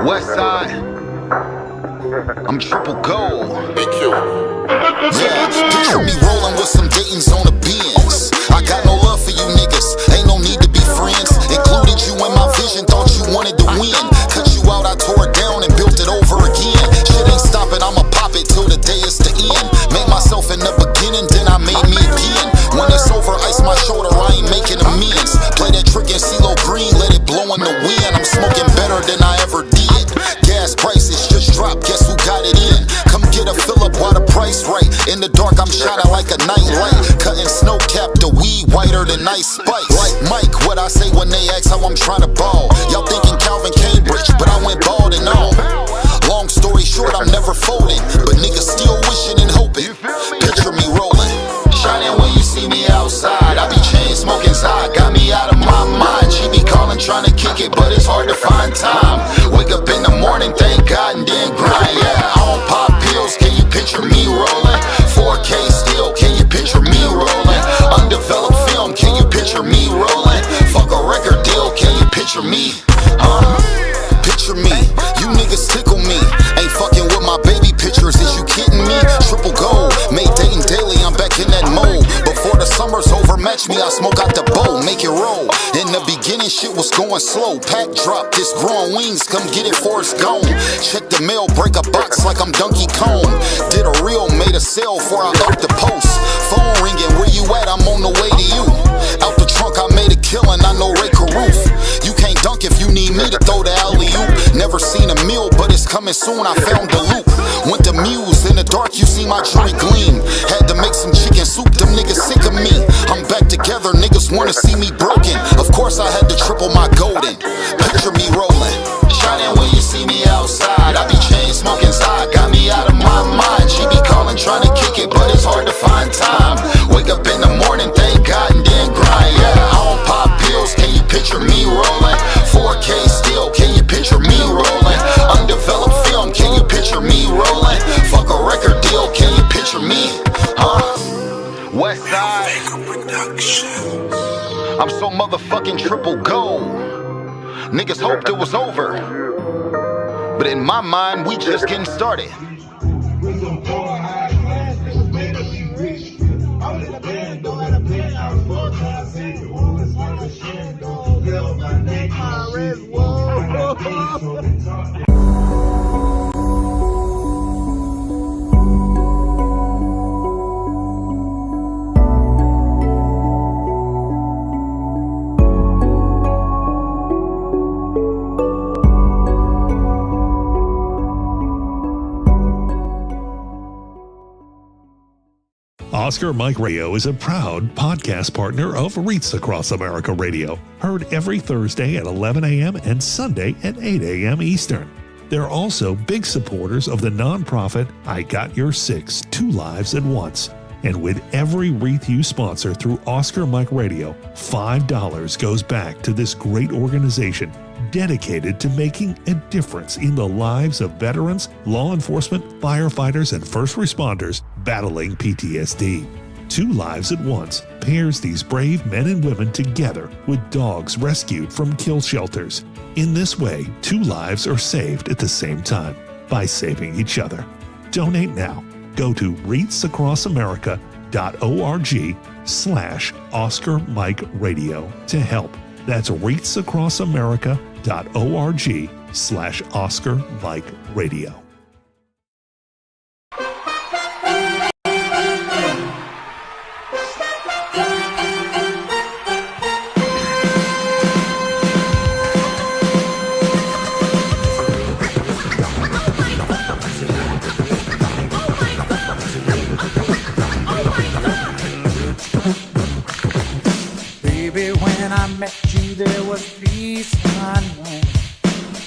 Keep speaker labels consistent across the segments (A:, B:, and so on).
A: West side, I'm triple gold. Yeah, picture me rolling with some Dayton's on the Benz. I got no love for you niggas, ain't no need to be friends. Included you in my vision, thought you wanted to win. Cut you out, I tore it down and built it over again. Shit ain't stopping, I'ma pop it till the day is the end. Made myself in the beginning, then I made me again. When it's over, ice my shoulder, I ain't making amends. Play that trick in CeeLo Green, let it blow in the wind. I'm smoking better than I ever did. Gas prices just dropped, guess who got it in? Come get a fill up while the price right. In the dark, I'm shining like a night light. Cutting snow cap, the weed whiter than ice spice. Like Mike, what I say when they ask how I'm trying to ball. Y'all thinking Calvin Cambridge, but I went bald and all. Long story short, I'm never folding, but niggas still wishing and hoping. Picture me rolling, shining when you see me outside. I be chain smoking side, got me out of my mind. She be calling, trying to kick it, but it's hard to find time. Wake up in the morning, thank God, and then grind. Yeah, I don't pop pills, can you picture me rolling? 4K still, can you picture me rolling? Undeveloped film, can you picture me rolling? Fuck a record deal, can you picture me? Picture me, you niggas tickle me. Ain't fucking with my baby pictures, is you kidding me? Triple gold, made Dayton daily, I'm back in that mode. Before the summer's over, match me, I smoke out the bowl, make it roll. In the beginning, shit was going slow. Pack drop, this Bruen wings, come get it for it's gone. Check the mail, break a box like I'm Donkey Kong. Did a reel, made a sale before I up the post. Phone ringing, where you at? I'm on the way to you. Out the trunk, I made a killing, I know Ray Caruth. You can't dunk if you need me to throw the alley-oop. Never seen a meal, but it's coming soon, I found the loop. Went to Muse, in the dark you see my jewelry gleam. Had to make some chicken soup, them niggas sick of me. I'm back together, niggas wanna see me broken. Of course I had to triple my golden. Picture me rolling, shining when you see me outside. I be chain smoking side, got me out of my mind. She be calling, trying to kick it, but it's hard to find time. Wake up in the morning, thank God, and then grind. Yeah, I don't pop pills, can you picture me rolling? 4K still, can you picture me rolling? Undeveloped film, can you picture me rolling? Fuck a record deal, can you picture me? West side, I'm so motherfucking triple gold. Niggas hoped it was over, but in my mind, we just getting started.
B: Oscar Mike Radio is a proud podcast partner of Wreaths Across America Radio, heard every Thursday at 11 a.m. and Sunday at 8 a.m. Eastern. They're also big supporters of the nonprofit I Got Your Six, 2 Lives at Once. And with every Wreath you sponsor through Oscar Mike Radio, $5 goes back to this great organization dedicated to making a difference in the lives of veterans, law enforcement, firefighters, and first responders battling PTSD. 2 Lives at Once pairs these brave men and women together with dogs rescued from kill shelters. In this way, 2 lives are saved at the same time by saving each other. Donate now. Go to wreathsacrossamerica.org/Oscar Mike Radio to help. That's wreathsacrossamerica.org/Oscar Mike Radio.
C: Met you, there was peace unknown.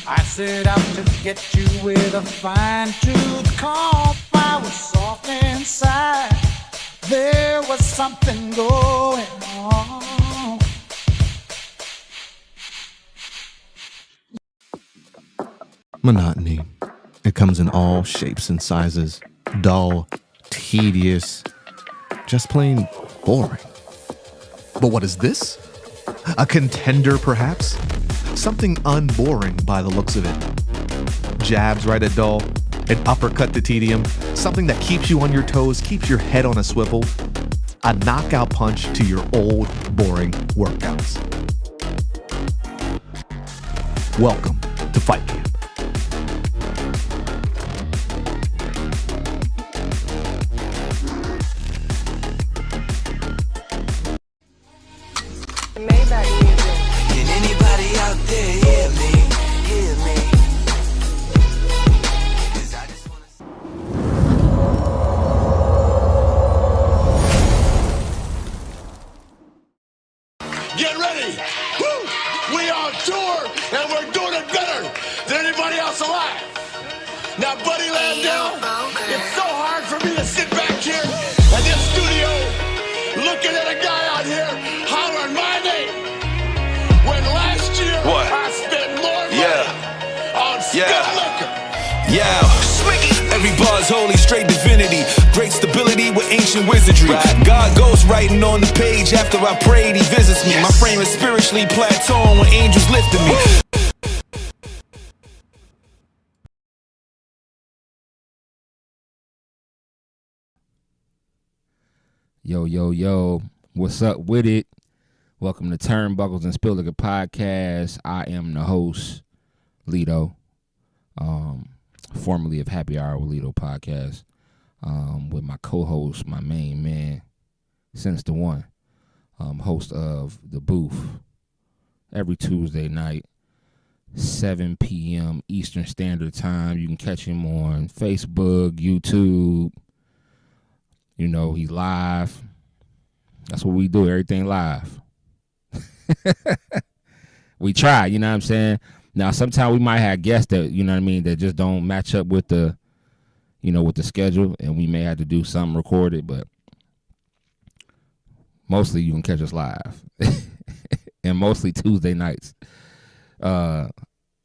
C: I set out to get you with a fine-tooth comb. I was soft inside. There was something going on.
D: Monotony. It comes in all shapes and sizes. Dull, tedious, just plain boring. But what is this? A contender, perhaps? Something unboring by the looks of it. jabs right at dull, an uppercut to tedium, something that keeps you on your toes, keeps your head on a swivel, a knockout punch to your old, boring workouts. Welcome to Fight Camp.
E: Can anybody out there hear me? Hear me? 'Cause I just wanna
F: Get ready! Woo! We on tour and we're doing it better than anybody else alive. Now, Buddy Landell, it's so hard for me to sit back here in this studio looking at a guy out here hollering my name when last year I spent more money on Spilt liquor.
E: Every bar's holy, straight divinity. Great stability with ancient wizardry. God ghost writing on the page after I prayed, he visits me. My frame is spiritually plateauing when angels lifted me.
G: Yo, what's up with it? Welcome to Turnbuckles and Spilt podcast. I am the host, Lito, formerly of Happy Hour with Lito podcast, with my co-host, my main man, Sinista1, host of The Booth, every Tuesday night, 7 p.m. Eastern Standard Time. You can catch him on Facebook, YouTube. You know, he's live. That's what we do, everything live. We try, you know what I'm saying? Now, sometimes we might have guests that, you know what I mean, that just don't match up with the, you know, with the schedule, and we may have to do something recorded, but mostly you can catch us live. And mostly Tuesday nights. I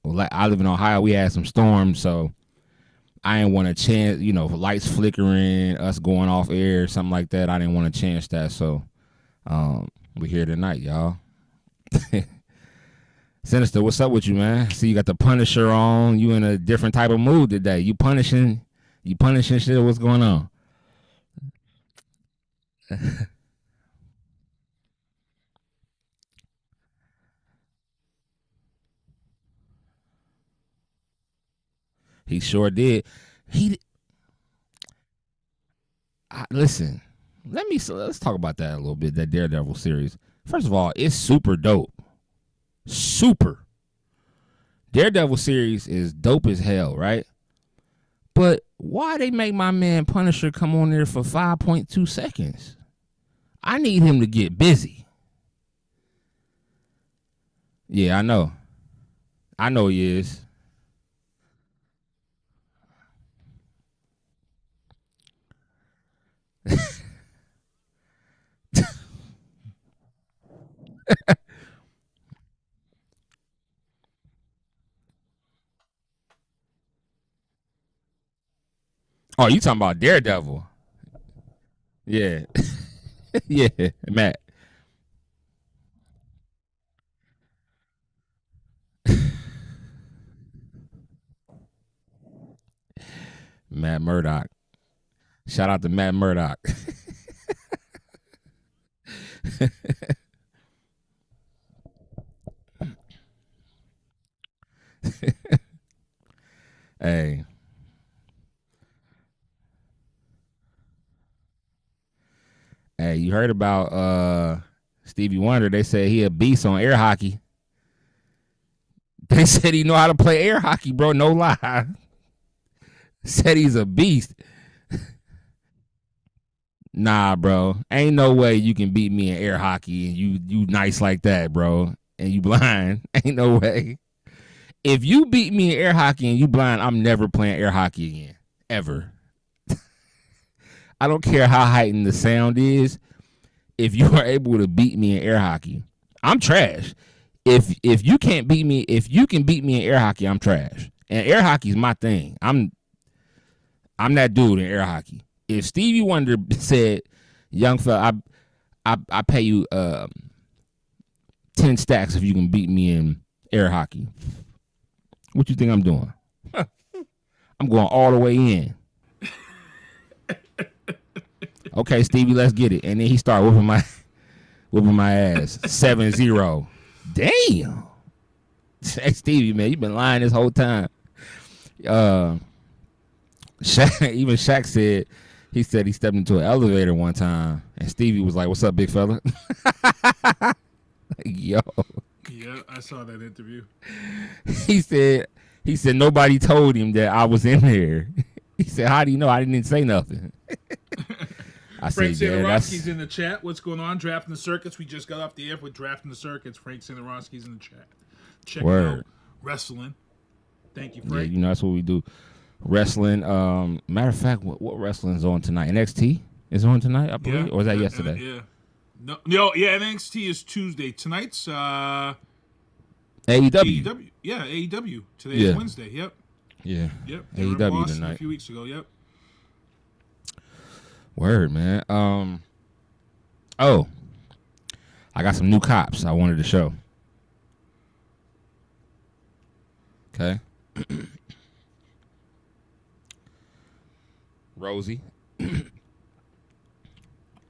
G: live in Ohio. We had some storms, so I didn't want to chance, you know, lights flickering, us going off air, something like that. I didn't want to chance that, so we're here tonight, y'all. Sinister, what's up with you, man? See, you got the Punisher on. You in a different type of mood today. You punishing shit. What's going on? He sure did. Listen, let's talk about that a little bit, that Daredevil series. First of all, it's super dope. Super. Daredevil series is dope as hell, right? But why they make my man Punisher come on there for 5.2 seconds? I need him to get busy. Yeah, I know. I know he is. Oh, you talking about Daredevil? Yeah. Yeah, Matt. Matt Murdock. Shout out to Matt Murdock. Hey. Hey, you heard about Stevie Wonder? They said he a beast on air hockey. They said he know how to play air hockey, bro. No lie. Said he's a beast. Nah, bro. Ain't no way you can beat me in air hockey and you nice like that, bro. And you blind. Ain't no way. If you beat me in air hockey and you blind, I'm never playing air hockey again. Ever. I don't care how heightened the sound is. If you are able to beat me in air hockey, I'm trash. If you can't beat me, if you can beat me in air hockey, I'm trash. And air hockey is my thing. I'm that dude in air hockey. If Stevie Wonder said, "Young fella, I pay you 10 stacks if you can beat me in air hockey," what you think I'm doing? I'm going all the way in. Okay, Stevie, let's get it. And then he started whooping my ass. 7-0. Damn. Hey, Stevie, man, you been lying this whole time. Even Shaq said he stepped into an elevator one time, and Stevie was like, "What's up, big fella?" Yo.
H: Yeah, I saw that interview.
G: He said nobody told him that I was in there. He said, "How do you know? I didn't say nothing." I
H: Frank
G: said, "Yeah,
H: Santarowski's in the chat. What's going on? Drafting the Circuits. We just got off the air with Drafting the Circuits. Frank Santarowski's in the chat. Check out wrestling. Thank you, Frank.
G: Yeah, you know that's what we do. Wrestling. Matter of fact, what wrestling's on tonight? NXT is on tonight, I believe, or was that yesterday?
H: Yeah. No, NXT is Tuesday. Tonight's
G: AEW.
H: AEW. Yeah, AEW. Today is Wednesday. Yep.
G: Yeah.
H: Yep.
G: AEW tonight.
H: A few weeks ago. Yep.
G: Word, man. Oh, I got some new cops I wanted to show. Okay. Rosie.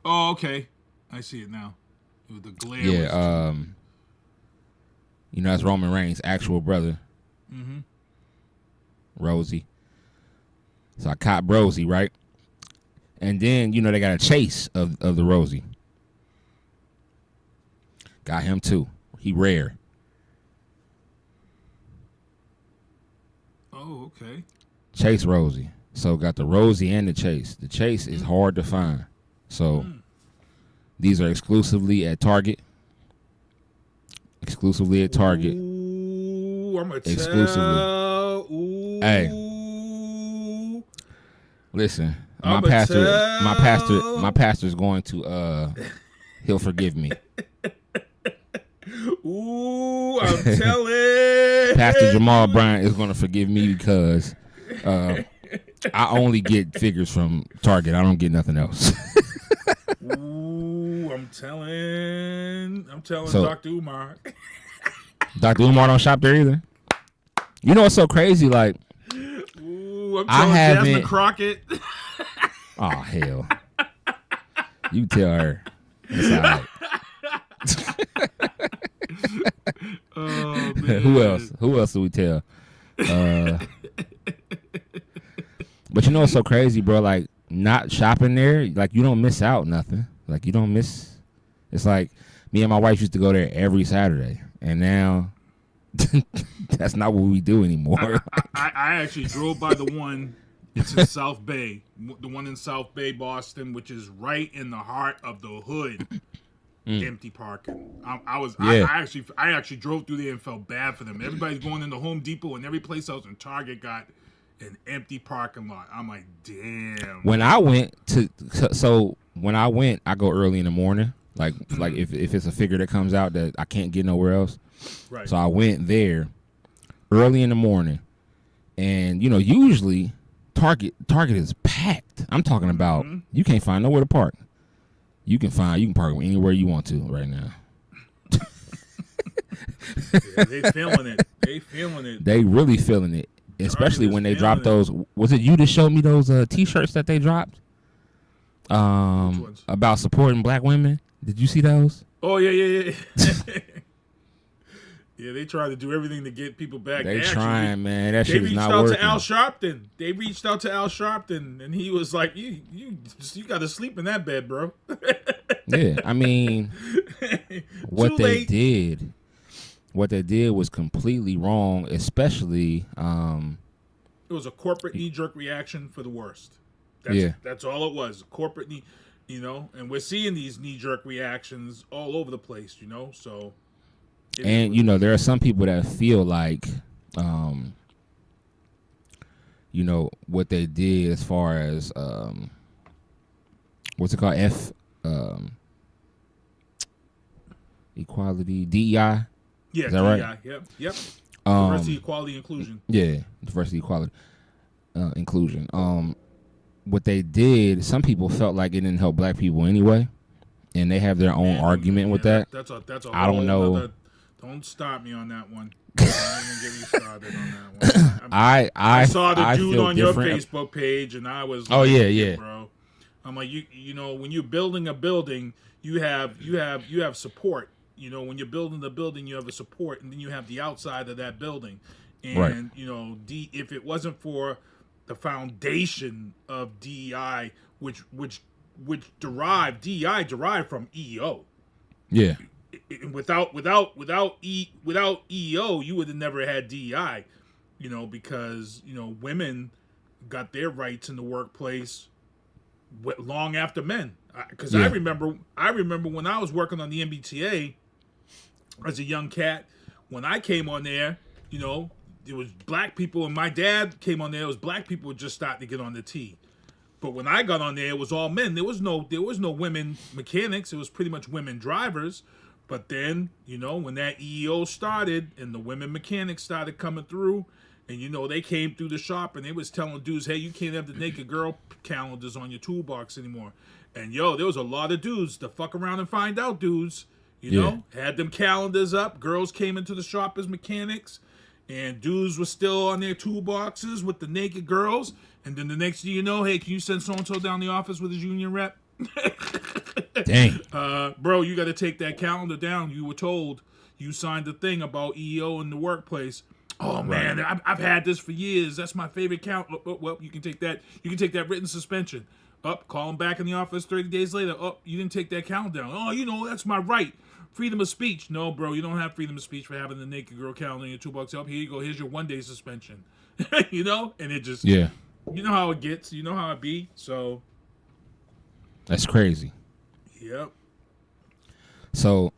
H: Oh, okay. I see it now. With the glare.
G: Yeah. You know, that's Roman Reigns' actual brother.
H: Mm-hmm.
G: Rosie. So I caught Rosie, right? And then, you know, they got a chase of the Rosie. Got him too. He rare.
H: Oh, okay.
G: Chase Rosie. So got the Rosie and the Chase. The Chase is hard to find. So these are exclusively at Target. Exclusively at Target.
H: Ooh, I'm gonna
G: exclusively.
H: Tell. Ooh.
G: Hey. Listen, my pastor's going to he'll forgive me.
H: Ooh, I'm telling.
G: Pastor Jamal Bryant is going to forgive me because I only get figures from Target. I don't get nothing else.
H: Ooh, I'm telling
G: So,
H: Dr. Umar.
G: Dr. Umar don't shop there either. You know what's so crazy? Like,
H: ooh, I'm telling Jasmine Crockett.
G: Oh, hell. You tell her. It's all right.
H: Oh, man.
G: Who else? Who else do we tell? But you know what's so crazy, bro? Like, not shopping there, like, you don't miss out nothing. Like, you don't miss. It's like me and my wife used to go there every Saturday, and now that's not what we do anymore.
H: I actually drove by the one. It's in South Bay, the one in South Bay, Boston, which is right in the heart of the hood. Empty parking. I actually drove through there and felt bad for them. Everybody's going into Home Depot and every place else, and Target got an empty parking lot. I'm like, damn.
G: When I went, I go early in the morning. Like if it's a figure that comes out that I can't get nowhere else.
H: Right.
G: So I went there early in the morning, and you know, usually Target is packed. I'm talking about you can't find nowhere to park. You can park anywhere you want to right now.
H: Yeah, they feeling it.
G: They really feeling it, especially when they dropped those. Was it you that showed me those T-shirts that they dropped? About supporting black women. Did you see those?
H: Oh yeah. Yeah, they try to do everything to get people back.
G: They trying, man. That shit is not working.
H: They reached out to Al Sharpton, and he was like, "You got to sleep in that bed, bro."
G: Yeah, I mean, what they did was completely wrong. Especially,
H: it was a corporate knee-jerk reaction for the worst. That's all it was. Corporate knee, you know. And we're seeing these knee-jerk reactions all over the place, you know. So.
G: And you know, there are some people that feel like, you know, what they did as far as what's it called? Equality, DEI.
H: Yeah,
G: is that
H: DEI.
G: right?
H: Yep. Diversity, equality, inclusion.
G: Yeah, diversity, equality, inclusion. What they did, some people felt like it didn't help black people anyway, and they have their own argument with that.
H: That's a
G: I don't know.
H: Don't stop me on that one. I don't even get me started on that one. I saw the dude
G: feel
H: on
G: different.
H: your Facebook page, and I was
G: Oh
H: like,
G: yeah,
H: bro. I'm like, you know, when you're building a building, you have support. You know, when you're building the building, you have a support, and then you have the outside of that building. And
G: Right.
H: you know, if it wasn't for the foundation of DEI, which DEI derived from EEO.
G: Yeah.
H: Without EEO, you would have never had DEI. You know, because you know women got their rights in the workplace long after men. Because I remember when I was working on the MBTA as a young cat. When I came on there, you know, it was black people, and my dad came on there. It was black people just starting to get on the T. But when I got on there, it was all men. There was no women mechanics. It was pretty much women drivers. But then, you know, when that EEO started and the women mechanics started coming through, and you know, they came through the shop and they was telling dudes, hey, you can't have the naked girl calendars on your toolbox anymore. And yo, there was a lot of dudes, the fuck around and find out dudes, you know, had them calendars up. Girls came into the shop as mechanics, and dudes were still on their toolboxes with the naked girls. And then the next thing you know, hey, can you send so-and-so down the office with his union rep?
G: Dang.
H: Bro, you got to take that calendar down. You were told, you signed the thing about EEO in the workplace. Oh man, I've had this for years. That's my favorite count. Well, you can take that. You can take that written suspension. Call him back in the office 30 days later. You didn't take that count down. Oh, you know, that's my right. Freedom of speech. No, bro, you don't have freedom of speech for having the naked girl calendar in your toolbox. Here you go. Here's your 1-day suspension. You know, and it just you know how it gets. You know how it be. So
G: that's crazy.
H: Yep.
G: So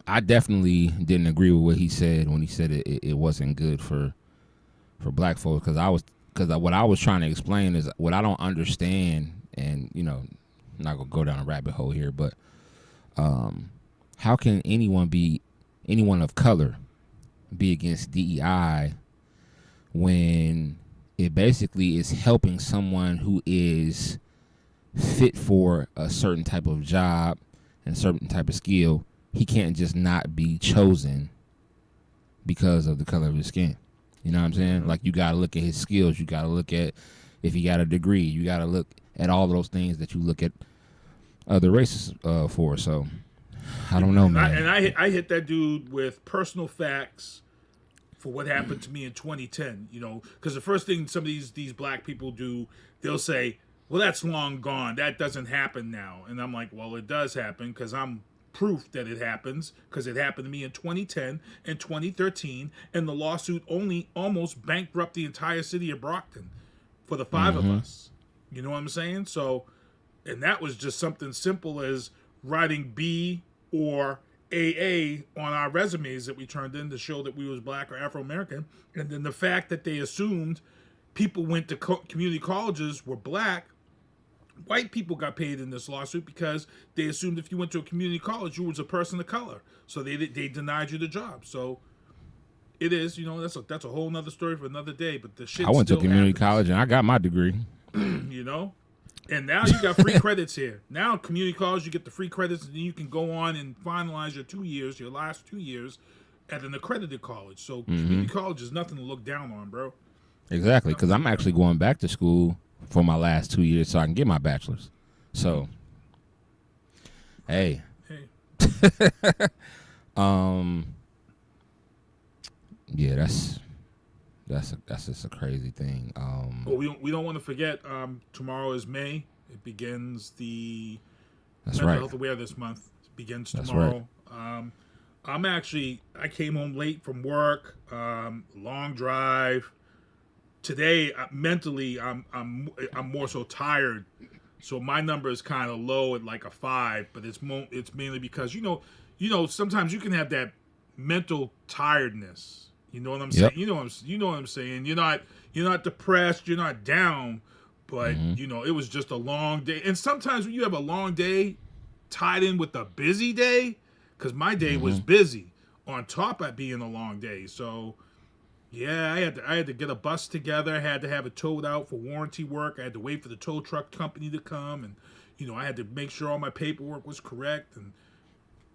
G: I definitely didn't agree with what he said when he said it wasn't good for black folks, because what I was trying to explain is what I don't understand, and you know, I'm not gonna go down a rabbit hole here, but how can anyone of color be against DEI when it basically is helping someone who is fit for a certain type of job and certain type of skill? He can't just not be chosen because of the color of his skin. You know what I'm saying? Like, you got to look at his skills. You got to look at if he got a degree. You got to look at all of those things that you look at other races for. So, I don't know, man.
H: I hit that dude with personal facts for what happened to me in 2010. You know, because the first thing some of these black people do, they'll say, well, that's long gone. That doesn't happen now. And I'm like, well, it does happen, because I'm proof that it happens, because it happened to me in 2010 and 2013, and the lawsuit almost bankrupt the entire city of Brockton for the 5 of us. You know what I'm saying? So, and that was just something simple as writing B or AA on our resumes that we turned in to show that we was black or Afro-American. And then the fact that they assumed people went to community colleges were black. White people got paid in this lawsuit because they assumed if you went to a community college, you was a person of color. So they denied you the job. So it is, you know, that's a whole nother story for another day. But the shit
G: I went to
H: still
G: community
H: happens,
G: college and I got my degree.
H: you know? And now you got free credits here. Now community college, you get the free credits, and then you can go on and finalize your last 2 years at an accredited college. So community college is nothing to look down on, bro.
G: Exactly, because I'm actually going back to school for my last 2 years so I can get my bachelor's. So, hey. Yeah, that's just a crazy thing.
H: Well, we don't want to forget. Tomorrow is May. It begins the Mental Health Awareness Month. It begins tomorrow. Right. I came home late from work. Long drive. Today, mentally, I'm more so tired, so my number is kind of low at like a 5. But it's mainly because you know sometimes you can have that mental tiredness. You know what I'm saying? You know what I'm saying. You're not depressed. You're not down, but you know, it was just a long day. And sometimes when you have a long day tied in with a busy day, because my day was busy on top of being a long day, so. Yeah, I had to get a bus together. I had to have it towed out for warranty work. I had to wait for the tow truck company to come, and you know, I had to make sure all my paperwork was correct. And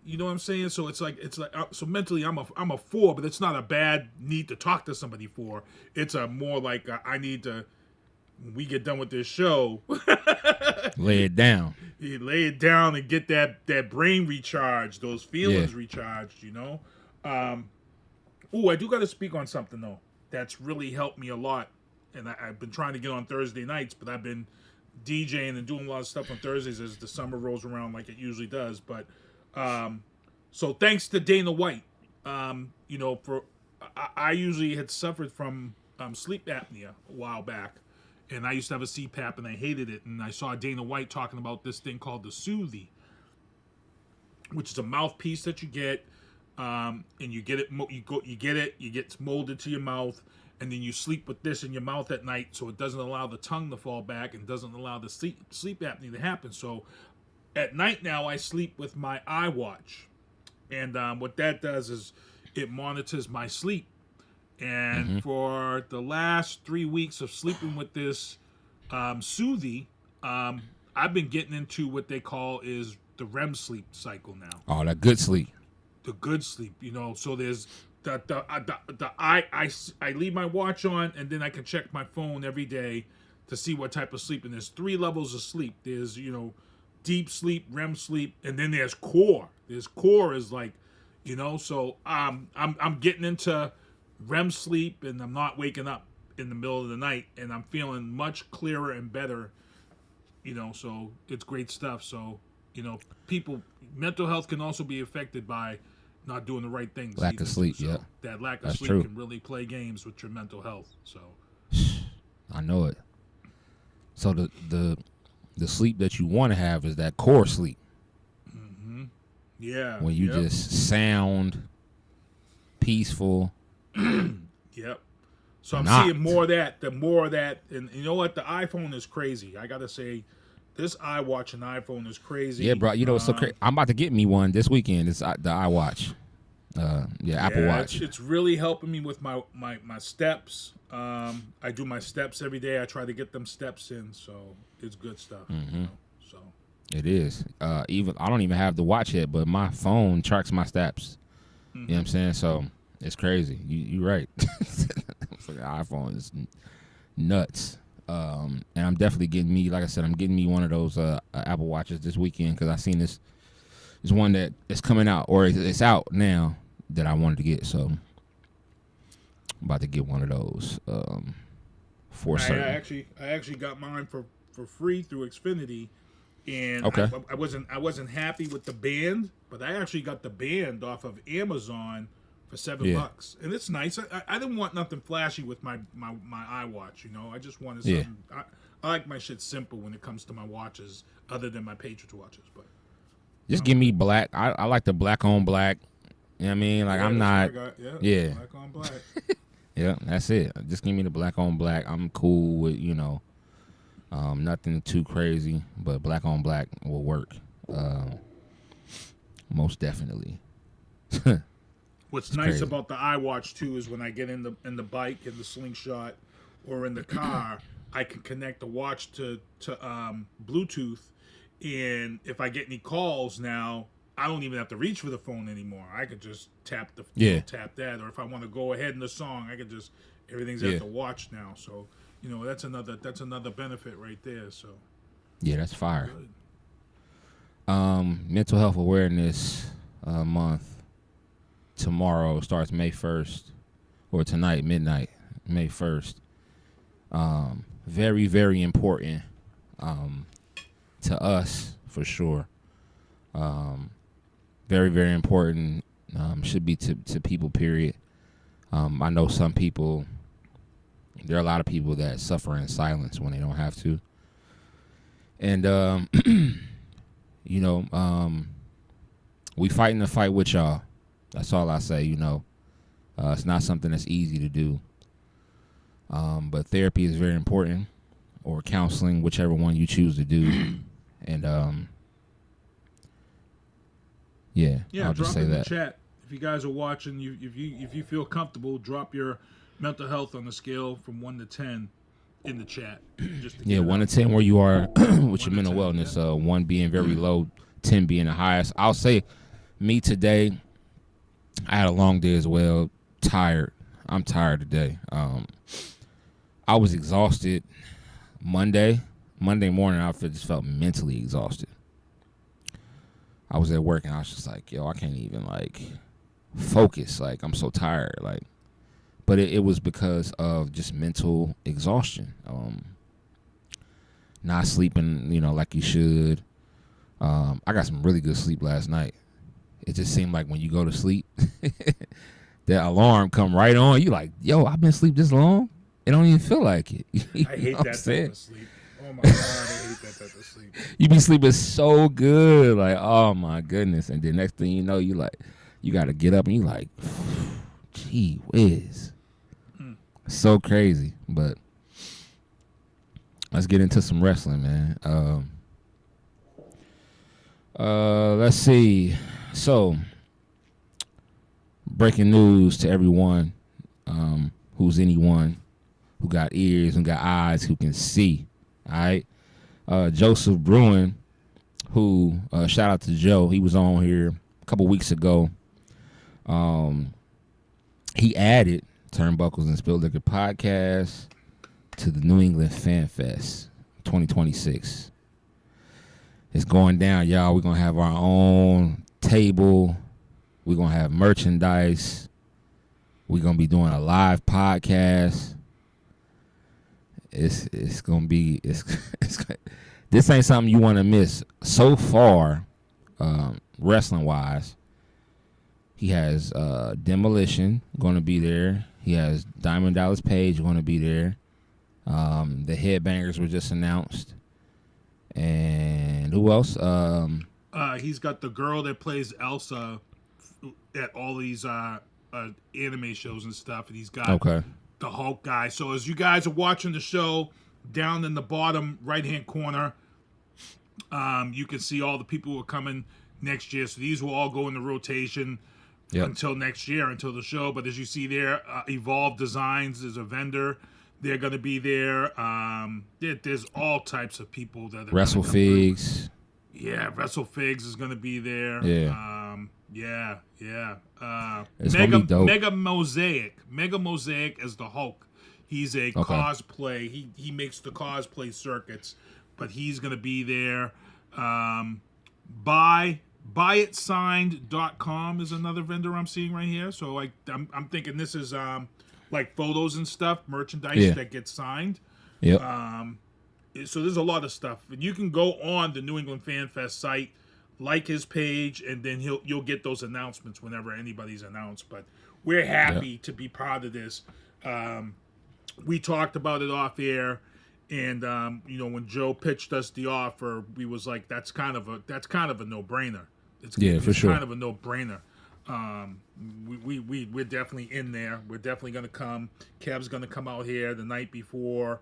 H: You know what I'm saying? So it's like so mentally I'm a 4, but it's not a bad need to talk to somebody for. It's a more like I need to. When we get done with this show,
G: lay it down.
H: You lay it down and get that brain recharged, those feelings recharged. You know. I do got to speak on something though that's really helped me a lot, and I've been trying to get on Thursday nights, but I've been DJing and doing a lot of stuff on Thursdays as the summer rolls around like it usually does. But so thanks to Dana White, you know, I usually had suffered from sleep apnea a while back, and I used to have a CPAP and I hated it. And I saw Dana White talking about this thing called the Soothie, which is a mouthpiece that you get, and you get it, it gets molded to your mouth, and then you sleep with this in your mouth at night, so it doesn't allow the tongue to fall back and doesn't allow the sleep apnea to happen. So at night now, I sleep with my iWatch, and what that does is it monitors my sleep. And for the last 3 weeks of sleeping with this Soothie, I've been getting into what they call is the REM sleep cycle now.
G: Oh, that good sleep.
H: The good sleep, you know. So there's I leave my watch on, and then I can check my phone every day to see what type of sleep. And there's 3 levels of sleep. There's, you know, deep sleep, REM sleep, and then there's core. There's core is like, you know. So I'm getting into REM sleep, and I'm not waking up in the middle of the night, and I'm feeling much clearer and better, you know. So it's great stuff. So, you know, mental health can also be affected by not doing the right things.
G: Lack of sleep,
H: so
G: yeah.
H: That lack of
G: That's
H: sleep
G: true.
H: can really play games with your mental health. So
G: I know it. So the sleep that you want to have is that core sleep.
H: Yeah.
G: When you just sound peaceful.
H: Yep. So I'm seeing more of that. The more of that, and you know what? The iPhone is crazy. I gotta say, this iWatch and iPhone is crazy.
G: Yeah, bro. You know, it's so crazy. I'm about to get me one this weekend. It's the iWatch. Apple Watch.
H: It's really helping me with my steps. I do my steps every day. I try to get them steps in, so it's good stuff. You know, so
G: it is. Even I don't even have the watch yet, but my phone tracks my steps. You know what I'm saying? So it's crazy. You're right. For the iPhone is nuts. And I'm definitely getting me, like I said, I'm getting me one of those Apple Watches this weekend because I seen this one that is coming out, or it's out now, that I wanted to get. So I'm about to get one of those for certain.
H: I actually got mine for free through Xfinity, and
G: okay.
H: I wasn't happy with the band, but I actually got the band off of Amazon for $7, and it's nice. I didn't want nothing flashy with my iWatch, you know. I just wanted something. I like my shit simple when it comes to my watches, other than my Patriots watches. But
G: just give me black. I like the black on black. You know what I mean? Like I'm not.
H: Black on black.
G: Yeah, that's it. Just give me the black on black. I'm cool with, you know, nothing too crazy, but black on black will work. Most definitely.
H: What's nice about the iWatch too is when I get in the bike, in the slingshot, or in the car, I can connect the watch to Bluetooth, and if I get any calls now, I don't even have to reach for the phone anymore. I could just tap tap that, or if I want to go ahead in the song, I could just everything's at the watch now. So, you know, that's another benefit right there. So
G: yeah, that's fire. Mental health awareness month. Tomorrow starts May 1st, or tonight, midnight, May 1st. Very, very important to us, for sure. Very, very important. Should be to people, period. I know some people, there are a lot of people that suffer in silence when they don't have to. And, you know, we fighting the fight with y'all. That's all I say, you know. It's not something that's easy to do. But therapy is very important, or counseling, whichever one you choose to do. And, I'll just say
H: in
G: that.
H: The chat. If you guys are watching, if you feel comfortable, drop your mental health on the scale from 1 to 10 in the chat. Just to
G: 1 to 10 where you are with your mental wellness. 1 being very low, 10 being the highest. I'll say Me today, I had a long day as well. Tired. I'm tired today. I was exhausted Monday morning. I just felt mentally exhausted. I was at work and I was just like, yo, I can't even like focus. Like, I'm so tired. Like, but it was because of just mental exhaustion. Not sleeping, like you should. I got some really good sleep last night. It just seemed like when you go to sleep, that alarm come right on. You like, yo, I've been asleep this long. It don't even feel like it.
H: I hate that type of sleep. Oh my God, I hate that type of sleep.
G: You be sleeping so good, like, oh my goodness. And then next thing you know, you got to get up and you like, gee whiz. So crazy. But let's get into some wrestling, man. Let's see. So, breaking news to everyone who's anyone who got ears and got eyes who can see. All right. Joseph Bruen, who shout out to Joe. He was on here a couple weeks ago. He added Turnbuckles and Spilt Liquor podcast to the New England Fan Fest 2026. It's going down, y'all. We're going to have our own table. We're going to have merchandise. We're going to be doing a live podcast. It's going to be, this ain't something you want to miss. So far, wrestling-wise, he has Demolition going to be there. He has Diamond Dallas Page going to be there. The Headbangers were just announced. And who else?
H: He's got the girl that plays Elsa at all these anime shows and stuff, and he's got the Hulk guy. So as you guys are watching the show, down in the bottom right-hand corner, you can see all the people who are coming next year. So these will all go into rotation until next year, until the show. But as you see there, Evolve Designs is a vendor. They're going to be there. There's all types of people that are
G: Wrestle Figs.
H: Yeah, Wrestle Figs is going to be there.
G: Yeah.
H: It's
G: gonna be dope.
H: Mega Mosaic is the Hulk. He's a cosplay. He makes the cosplay circuits, but he's going to be there. Buyitssigned.com is another vendor I'm seeing right here. So I'm thinking this is like photos and stuff, merchandise that gets signed.
G: Yep.
H: So there's a lot of stuff. And you can go on the New England Fan Fest site, like his page, and then you'll get those announcements whenever anybody's announced. But we're happy to be part of this. We talked about it off air, and when Joe pitched us the offer, we was like, that's kind of a no-brainer. It's
G: sure.
H: Kind of a no-brainer. We're definitely in there. We're definitely gonna come. Kev's gonna come out here the night before.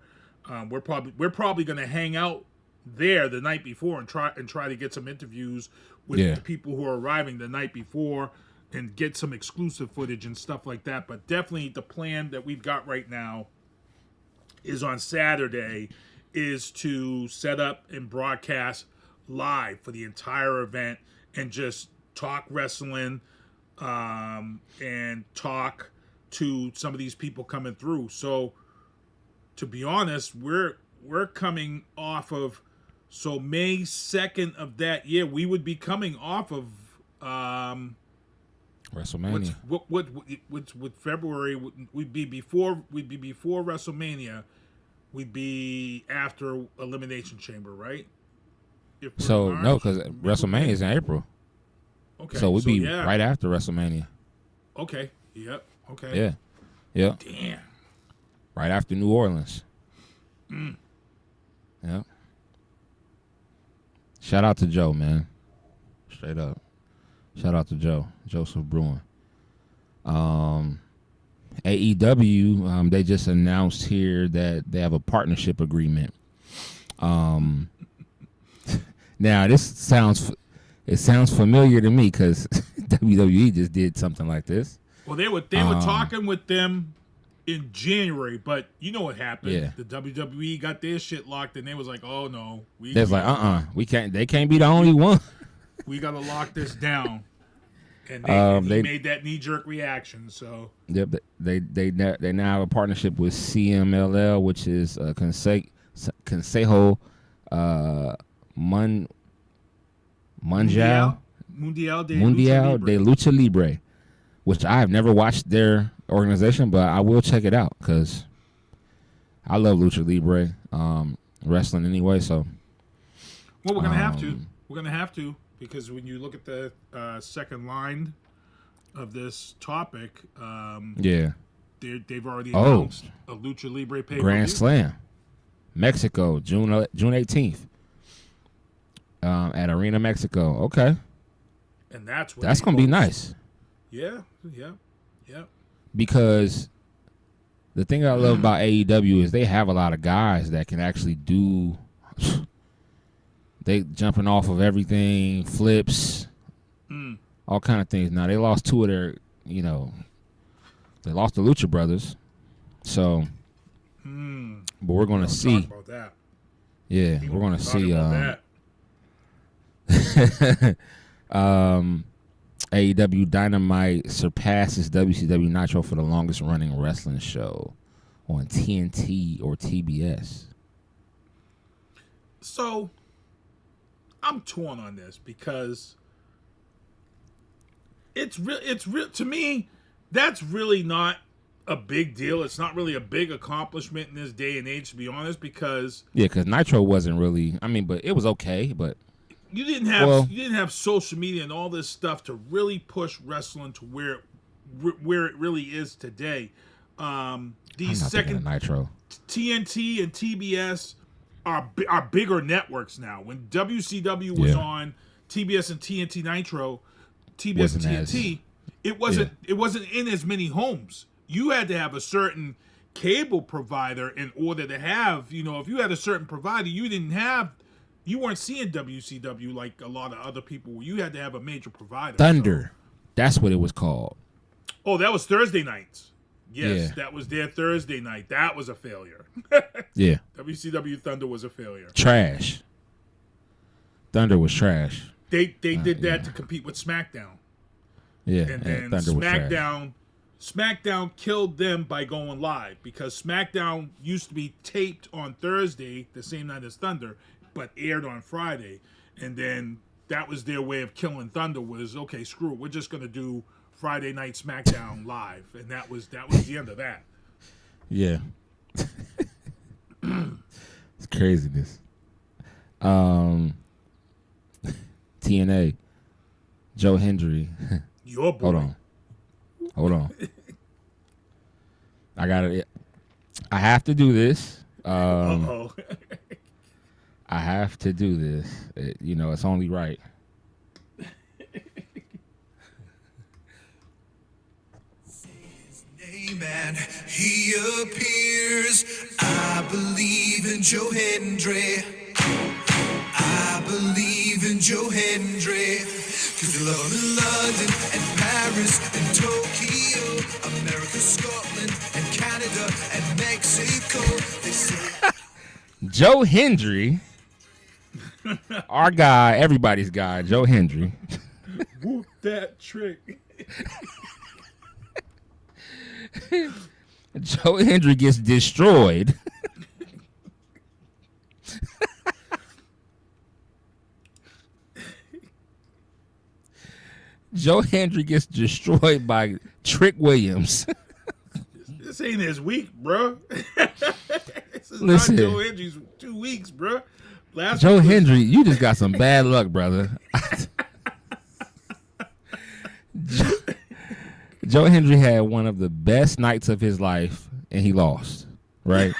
H: We're probably gonna hang out there the night before and try to get some interviews with the people who are arriving the night before and get some exclusive footage and stuff like that. But definitely the plan that we've got right now is on Saturday is to set up and broadcast live for the entire event and just talk wrestling and talk to some of these people coming through. So to be honest, we're coming off of May 2nd of that year. We would be coming off of
G: WrestleMania.
H: With February we'd be before WrestleMania. We'd be after Elimination Chamber, right?
G: No, because WrestleMania is in April.
H: Okay.
G: So we'd be right after WrestleMania.
H: Okay. Yep. Okay.
G: Yeah. Yep.
H: Damn.
G: Right after New Orleans. Yep. Shout out to Joe, man. Straight up. Shout out to Joe. Joseph Bruen. AEW, they just announced here that they have a partnership agreement. Now this sounds familiar to me because WWE just did something like this.
H: Well, they were talking with them in January, but you know what happened?
G: Yeah.
H: The WWE got their shit locked, and they was like, "Oh no,
G: we can't. They can't be the only one.
H: We gotta lock this down." And they made that knee jerk reaction. So
G: yep, they now have a partnership with CMLL, which is Consejo Mundial de Luche Libre, which I have never watched their organization, but I will check it out because I love Lucha Libre wrestling anyway. So,
H: well, we're gonna have to. We're gonna have to because when you look at the second line of this topic, they've already announced a Lucha Libre pay-per-view.
G: Grand Slam, Mexico, June 18th, at Arena Mexico. Okay,
H: and that's
G: gonna be nice.
H: Yeah.
G: Because the thing I love about AEW is they have a lot of guys that can actually do. They jumping off of everything, flips, all kind of things. Now they lost two of their, they lost the Lucha Brothers, so. But we're gonna see.
H: About that.
G: Yeah, we're gonna see. AEW Dynamite surpasses WCW Nitro for the longest running wrestling show on TNT or TBS.
H: So, I'm torn on this because it's real to me. That's really not a big deal. It's not really a big accomplishment in this day and age, to be honest. Because
G: Nitro wasn't really. I mean, but it was okay. But
H: you didn't have social media and all this stuff to really push wrestling to where it really is today. These second
G: Nitro,
H: TNT and TBS are bigger networks now. When WCW was on TBS and TNT Nitro, TBS and TNT, it wasn't in as many homes. You had to have a certain cable provider in order to have, if you had a certain provider, you weren't seeing WCW like a lot of other people. You had to have a major provider.
G: Thunder. That's what it was called.
H: Oh, that was Thursday nights. Yes, that was their Thursday night. That was a failure.
G: Yeah.
H: WCW Thunder was a failure.
G: Trash. Thunder was trash.
H: They did that to compete with SmackDown.
G: Yeah,
H: and then
G: Thunder was trash.
H: SmackDown killed them by going live because SmackDown used to be taped on Thursday, the same night as Thunder, but aired on Friday. And then that was their way of killing Thunder was, okay, screw it. We're just going to do Friday Night SmackDown live. And that was the end of that.
G: Yeah. It's craziness. TNA. Joe Hendry.
H: Your boy.
G: Hold on. I got it. I have to do this.
H: Uh-oh.
G: I have to do this. It's only right.
I: Man, he appears. I believe in Joe Hendry. I believe in Joe Hendry. Cause you love him in London and Paris and Tokyo, America, Scotland and Canada and Mexico. They say
G: Joe Hendry, our guy, everybody's guy, Joe Hendry.
H: Whoop that trick.
G: Joe Hendry gets destroyed. Joe Hendry gets destroyed by Trick Williams.
H: This ain't his week, bro. This is
G: Listen,
H: not Joe Hendry's 2 weeks, bro.
G: Joe Hendry, you just got some bad luck, brother. Joe Hendry had one of the best nights of his life, and he lost, right?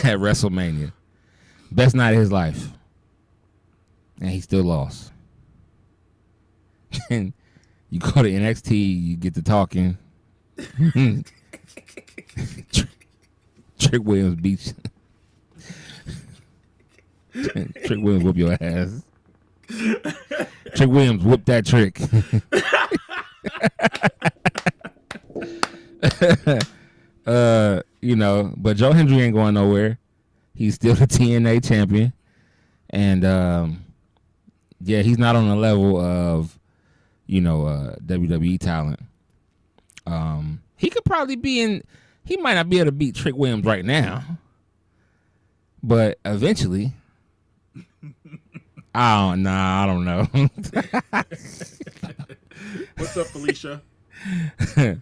G: At WrestleMania. Best night of his life. And he still lost. And you go to NXT, you get to talking. Trick Williams beats Trick Williams whoop your ass. Trick Williams whooped that trick. But Joe Hendry ain't going nowhere. He's still the TNA champion. And Yeah, he's not on the level of, WWE talent. He could probably be in. He might not be able to beat Trick Williams right now, but eventually. I don't know.
H: What's up, Felicia?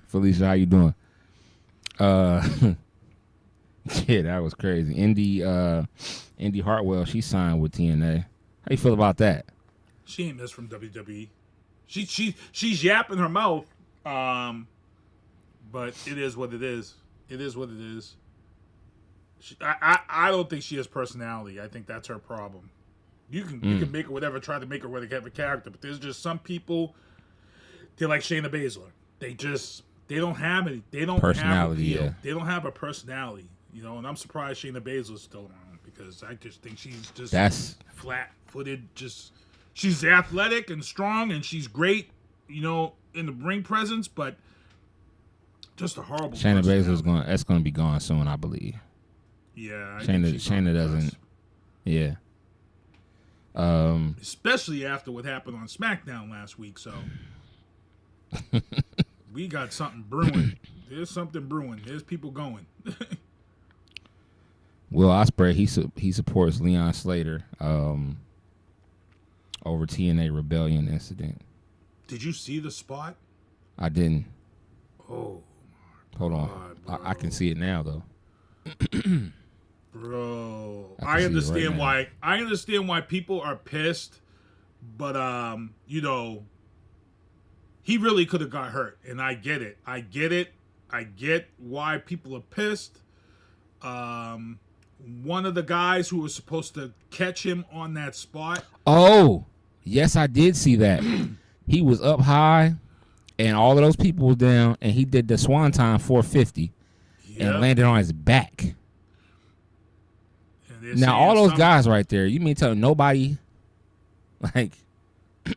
G: Felicia, how you doing? Yeah, that was crazy. Indy Hartwell, she signed with TNA. How you feel about that?
H: She ain't missed from WWE. She's yapping her mouth, but it is what it is. It is what it is. I don't think she has personality. I think that's her problem. You can make her whatever, try to make her whatever character, but there's just some people. They're like Shayna Baszler. They don't have any. They don't
G: personality.
H: Have
G: yeah.
H: They don't have a personality, And I'm surprised Shayna Baszler's still around because I just think she's just flat-footed. She's athletic and strong, and she's great, in the ring presence, but just a horrible.
G: Shayna Baszler's going to be gone soon, I believe.
H: Yeah,
G: Shayna doesn't. Yeah.
H: Especially after what happened on SmackDown last week, so we got something brewing. There's something brewing. There's people going.
G: Will Ospreay, he supports Leon Slater over TNA Rebellion incident.
H: Did you see the spot?
G: I didn't.
H: Oh,
G: hold on. I can see it now though.
H: Bro, I understand why. I understand why people are pissed, but he really could have got hurt, and I get it. I get why people are pissed. One of the guys who was supposed to catch him on that spot.
G: Oh, yes, I did see that. He was up high, and all of those people was down, and he did the Swanton 450 and landed on his back. Now, all those guys right there, you mean tell nobody, like...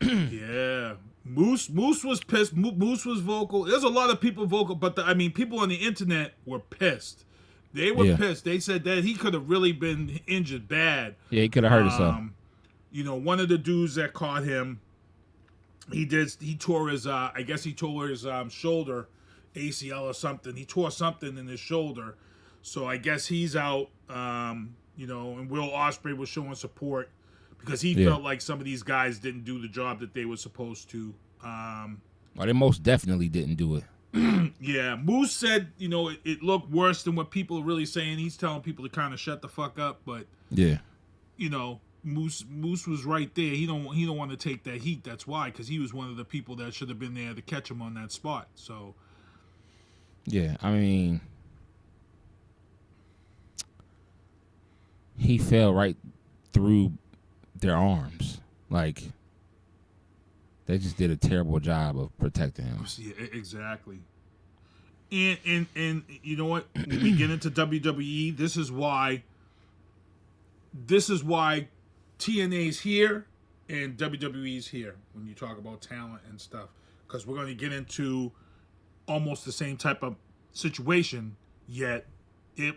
H: Yeah. Moose was pissed. Moose was vocal. There's a lot of people vocal, but people on the internet were pissed. They were pissed. They said that he could have really been injured bad.
G: Yeah, he could have hurt himself.
H: One of the dudes that caught him, he tore his, I guess he tore his shoulder, ACL or something. He tore something in his shoulder. So I guess he's out, and Will Ospreay was showing support because he felt like some of these guys didn't do the job that they were supposed to.
G: Well, they most definitely didn't do it.
H: Yeah, Moose said, it looked worse than what people are really saying. He's telling people to kind of shut the fuck up, but Moose was right there. He don't want to take that heat. That's why, because he was one of the people that should have been there to catch him on that spot. So,
G: yeah, he fell right through their arms. Like, they just did a terrible job of protecting him.
H: Yeah, exactly. And you know what? When we get into WWE, this is why TNA's here and WWE's here when you talk about talent and stuff. Because we're going to get into almost the same type of situation, yet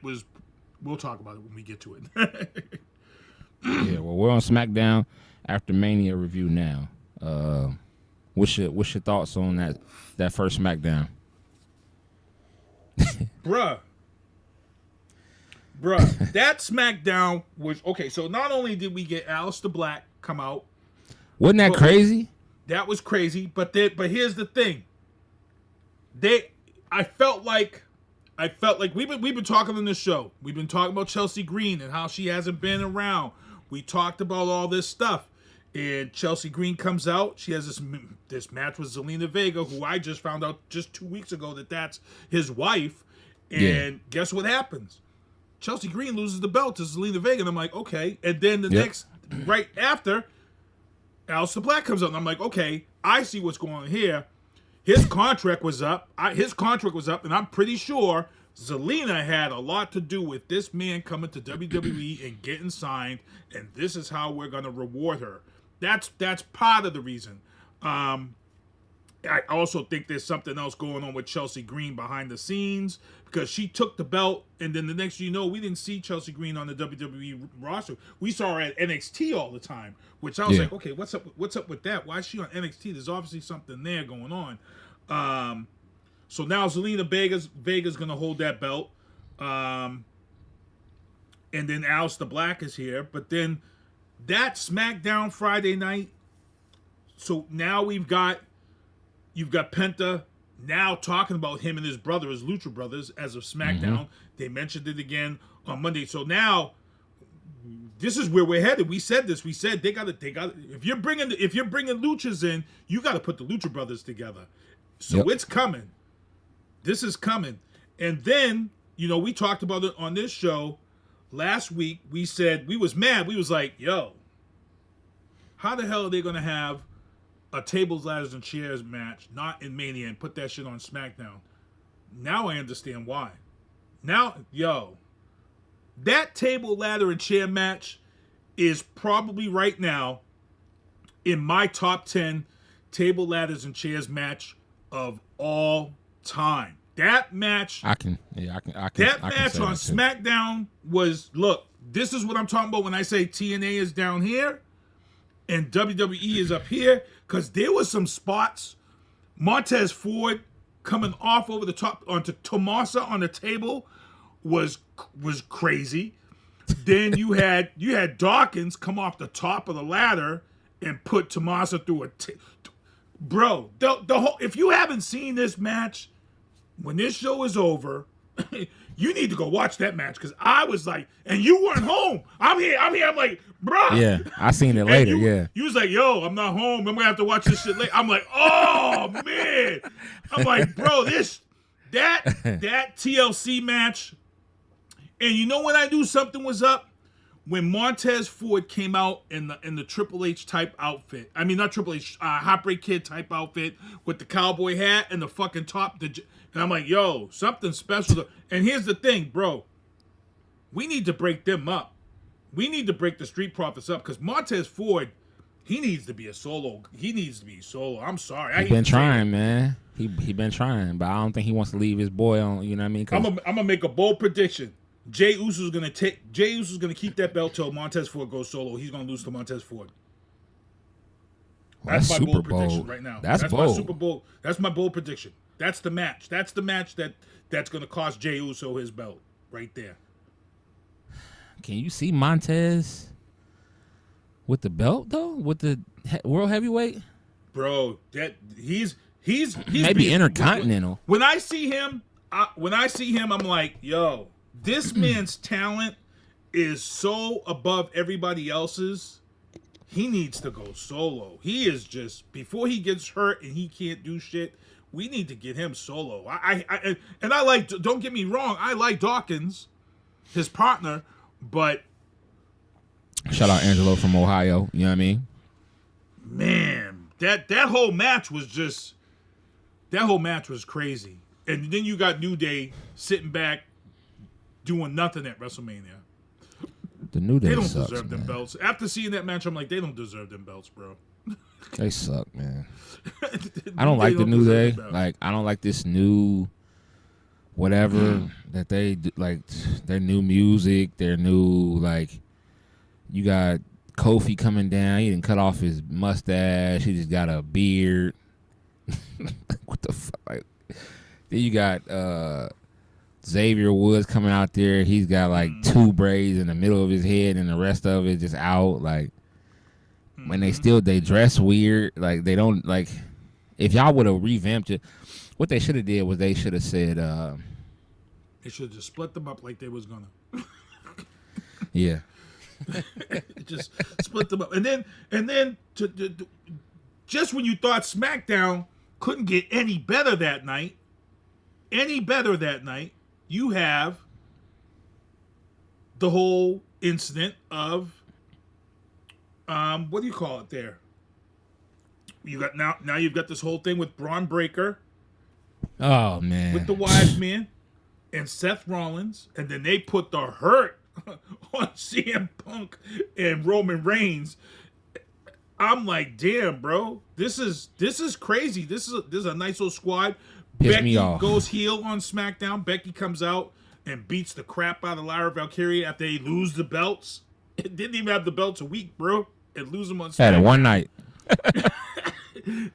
H: we'll talk about it when we get to it.
G: Yeah, well, we're on SmackDown after Mania review now. What's your thoughts on that first SmackDown?
H: Bruh, that SmackDown was okay. So not only did we get Aleister Black come out,
G: wasn't that crazy?
H: That was crazy. But here's the thing. I felt like we've been talking on this show. We've been talking about Chelsea Green and how she hasn't been around. We talked about all this stuff. And Chelsea Green comes out. She has this match with Zelina Vega, who I just found out just 2 weeks ago that's his wife. And guess what happens? Chelsea Green loses the belt to Zelina Vega. And I'm like, okay. And then right after, Aleister Black comes out. And I'm like, okay, I see what's going on here. His contract was up. And I'm pretty sure Zelina had a lot to do with this man coming to WWE and getting signed. And this is how we're going to reward her. That's part of the reason. And I also think there's something else going on with Chelsea Green behind the scenes because she took the belt, and then the next you know, we didn't see Chelsea Green on the WWE roster. We saw her at NXT all the time, which I was like, okay, what's up with that? Why is she on NXT? There's obviously something there going on. So now Zelina Vega's gonna hold that belt, and then Aleister Black is here. But then that SmackDown Friday night. So now you've got Penta now talking about him and his brother as Lucha Brothers as of SmackDown. Mm-hmm. They mentioned it again on Monday. So now this is where we're headed. We said this. We said they got if you're bringing Luchas in, you got to put the Lucha Brothers together. So it's coming. This is coming. And then, we talked about it on this show last week. We said we was mad. We was like, yo, how the hell are they going to have a tables, ladders, and chairs match, not in Mania, and put that shit on SmackDown? Now I understand why. Now, that table, ladder, and chair match is probably right now in my top 10 table, ladders, and chairs match of all time. That match, that match on SmackDown was, look, this is what I'm talking about when I say TNA is down here and WWE is up here, because there was some spots. Montez Ford coming off over the top onto Tommaso on the table was crazy. Then you had Dawkins come off the top of the ladder and put Tommaso through bro. The whole, if you haven't seen this match, when this show is over, you need to go watch that match, because I was like, and you weren't home. I'm here. I'm like, bro.
G: Yeah, I seen it later.
H: You was like, yo, I'm not home. I'm gonna have to watch this shit later. I'm like, oh man. I'm like, bro, that TLC match. And you know when I knew something was up? When Montez Ford came out in the Triple H type outfit. I mean, not Triple H, Heartbreak Kid type outfit with the cowboy hat and the fucking top. And I'm like, yo, something special. And here's the thing, bro. We need to break them up. We need to break the Street Profits up, because Montez Ford, he needs to be a solo. He needs to be solo. I'm sorry.
G: He's been trying, man. He been trying, but I don't think he wants to leave his boy on. You know what I mean?
H: I'm gonna make a bold prediction. Jey Uso's gonna keep that belt till Montez Ford goes solo. He's gonna lose to Montez Ford.
G: Well, that's
H: my
G: super
H: bold prediction right now.
G: That's bold.
H: My super bold. That's my bold prediction. That's the match. That's the match that's gonna cost Jey Uso his belt right there.
G: Can you see Montez with the belt though? With the world heavyweight?
H: Bro, that he's
G: maybe intercontinental.
H: When I see him, I'm like, yo, this man's talent is so above everybody else's. He needs to go solo. He is just, before he gets hurt and he can't do shit, we need to get him solo. I like, don't get me wrong, I like Dawkins, his partner, but
G: shout out Angelo from Ohio. You know what I mean?
H: Man, that whole match was crazy. And then you got New Day sitting back doing nothing at WrestleMania.
G: The New Day
H: they don't
G: sucks,
H: deserve them belts. After seeing that match, I'm like, they don't deserve them belts, bro.
G: They suck, man. I don't like the New Day. Like, I don't like this new whatever that they do, like their new music, their new, like, you got Kofi coming down. He didn't cut off his mustache. He just got a beard. What the fuck? Like, then you got Xavier Woods coming out there. He's got like two braids in the middle of his head and the rest of it just out. Like, when they dress weird. Like, they don't, like, if y'all would have revamped it, what they should have did was they should have said
H: they should have just split them up like they was gonna.
G: Yeah.
H: Just split them up. And then to just when you thought SmackDown couldn't get any better that night, you have the whole incident of what do you call it there? You got now you've got this whole thing with Braun Breaker.
G: Oh man.
H: With the Wise Man and Seth Rollins, and then they put the hurt on CM Punk and Roman Reigns. I'm like, damn, bro, this is crazy. This is a nice little squad.
G: Pissed
H: Becky
G: me off.
H: goes heel on SmackDown. Becky comes out and beats the crap out of Lyra Valkyria after they lose the belts. It didn't even have the belts a week, bro. And lose them on SmackDown.
G: Had it one night.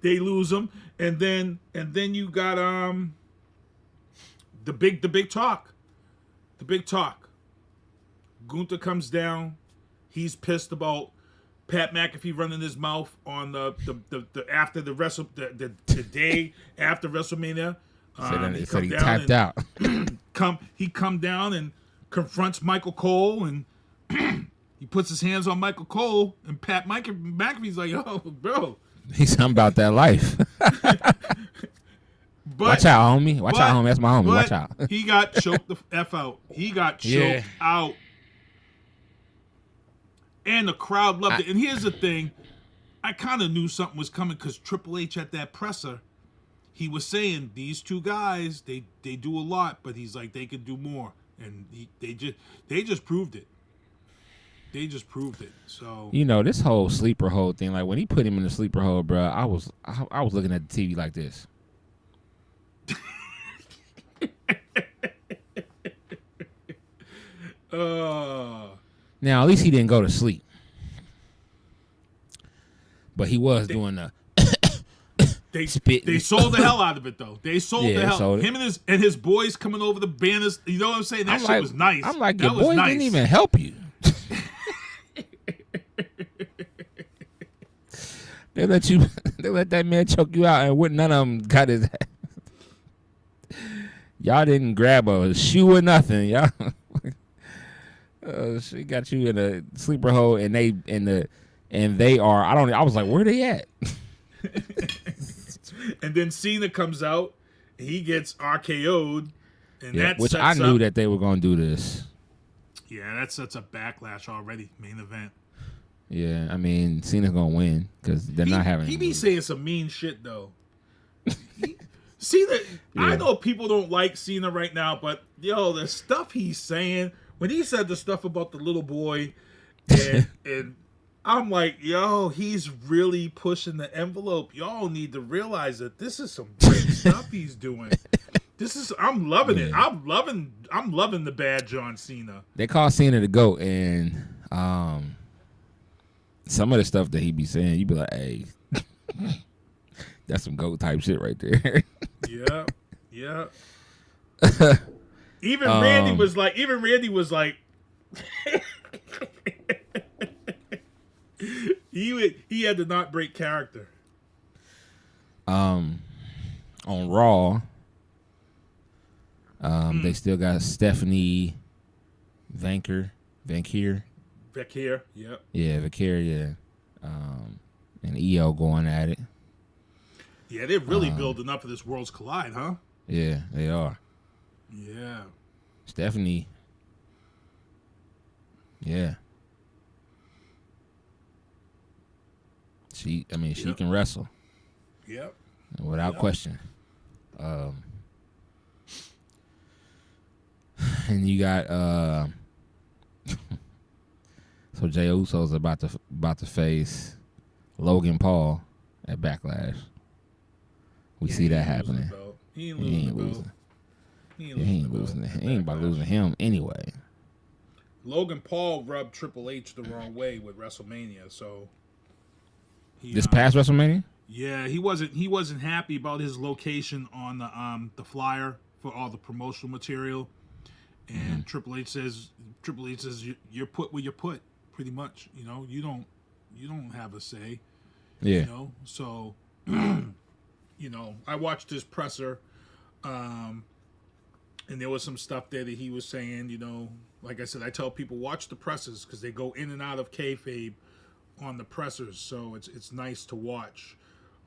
H: They lose them, and then you got the big talk. The big talk. Gunther comes down. He's pissed about Pat McAfee running his mouth on the after the day after WrestleMania.
G: He said he tapped out.
H: He come down and confronts Michael Cole, and he puts his hands on Michael Cole, and Pat McAfee's like, "Oh, bro."
G: He's something about that life. Watch out, homie. Watch out, homie. That's my homie. Watch out.
H: He got choked the F out. He got choked out. And the crowd loved it. And here's the thing. I kind of knew something was coming because Triple H at that presser, he was saying these two guys, they do a lot, but he's like, they could do more. And they just proved it. They just proved it. So
G: this whole sleeper hold thing, like when he put him in the sleeper hold, bro, I was looking at the TV like this. Now at least he didn't go to sleep, but he was doing the.
H: They sold the hell out of it though. They sold the hell. Him and his boys coming over the banners. You know what I'm saying? That shit was nice.
G: I'm like,
H: your
G: boys didn't even help you. They let that man choke you out, and none of them got his. Y'all didn't grab a shoe or nothing, y'all. She got you in a sleeper hole, and they are. I was like, where they at?
H: And then Cena comes out, and he gets RKO'd, and
G: which I knew that they were gonna do this.
H: Yeah, that sets up Backlash already. Main event.
G: Yeah, I mean, Cena's gonna win because they're not having.
H: He be saying some mean shit though. Cena, I know people don't like Cena right now, but the stuff he's saying when he said the stuff about the little boy, and I'm like, he's really pushing the envelope. Y'all need to realize that this is some great stuff he's doing. I'm loving it. I'm loving the bad John Cena.
G: They call Cena the GOAT, and some of the stuff that he be saying, you be like, hey, that's some GOAT type shit right there.
H: Yeah. Even Randy was like, he had to not break character.
G: On Raw, they still got Stephanie Vankir.
H: Vankir, yep.
G: Yeah, Vankir, yeah. And EO going at it.
H: Yeah, they're really building up for this Worlds Collide, huh?
G: Yeah, they are.
H: Yeah.
G: Stephanie. Yeah. She can wrestle.
H: Yep.
G: Without question. And you got so Jey Uso's about to face Logan Paul at Backlash. We see that happening.
H: He ain't losing.
G: He ain't losing. He ain't about losing him anyway.
H: Logan Paul rubbed Triple H the wrong way with WrestleMania, so
G: this past WrestleMania?
H: Yeah, he wasn't happy about his location on the flyer for all the promotional material. And Triple H says you're put where you're put, pretty much. You don't have a say.
G: Yeah.
H: So I watched this presser, and there was some stuff there that he was saying. Like I said, I tell people watch the pressers because they go in and out of kayfabe on the pressers, so it's nice to watch.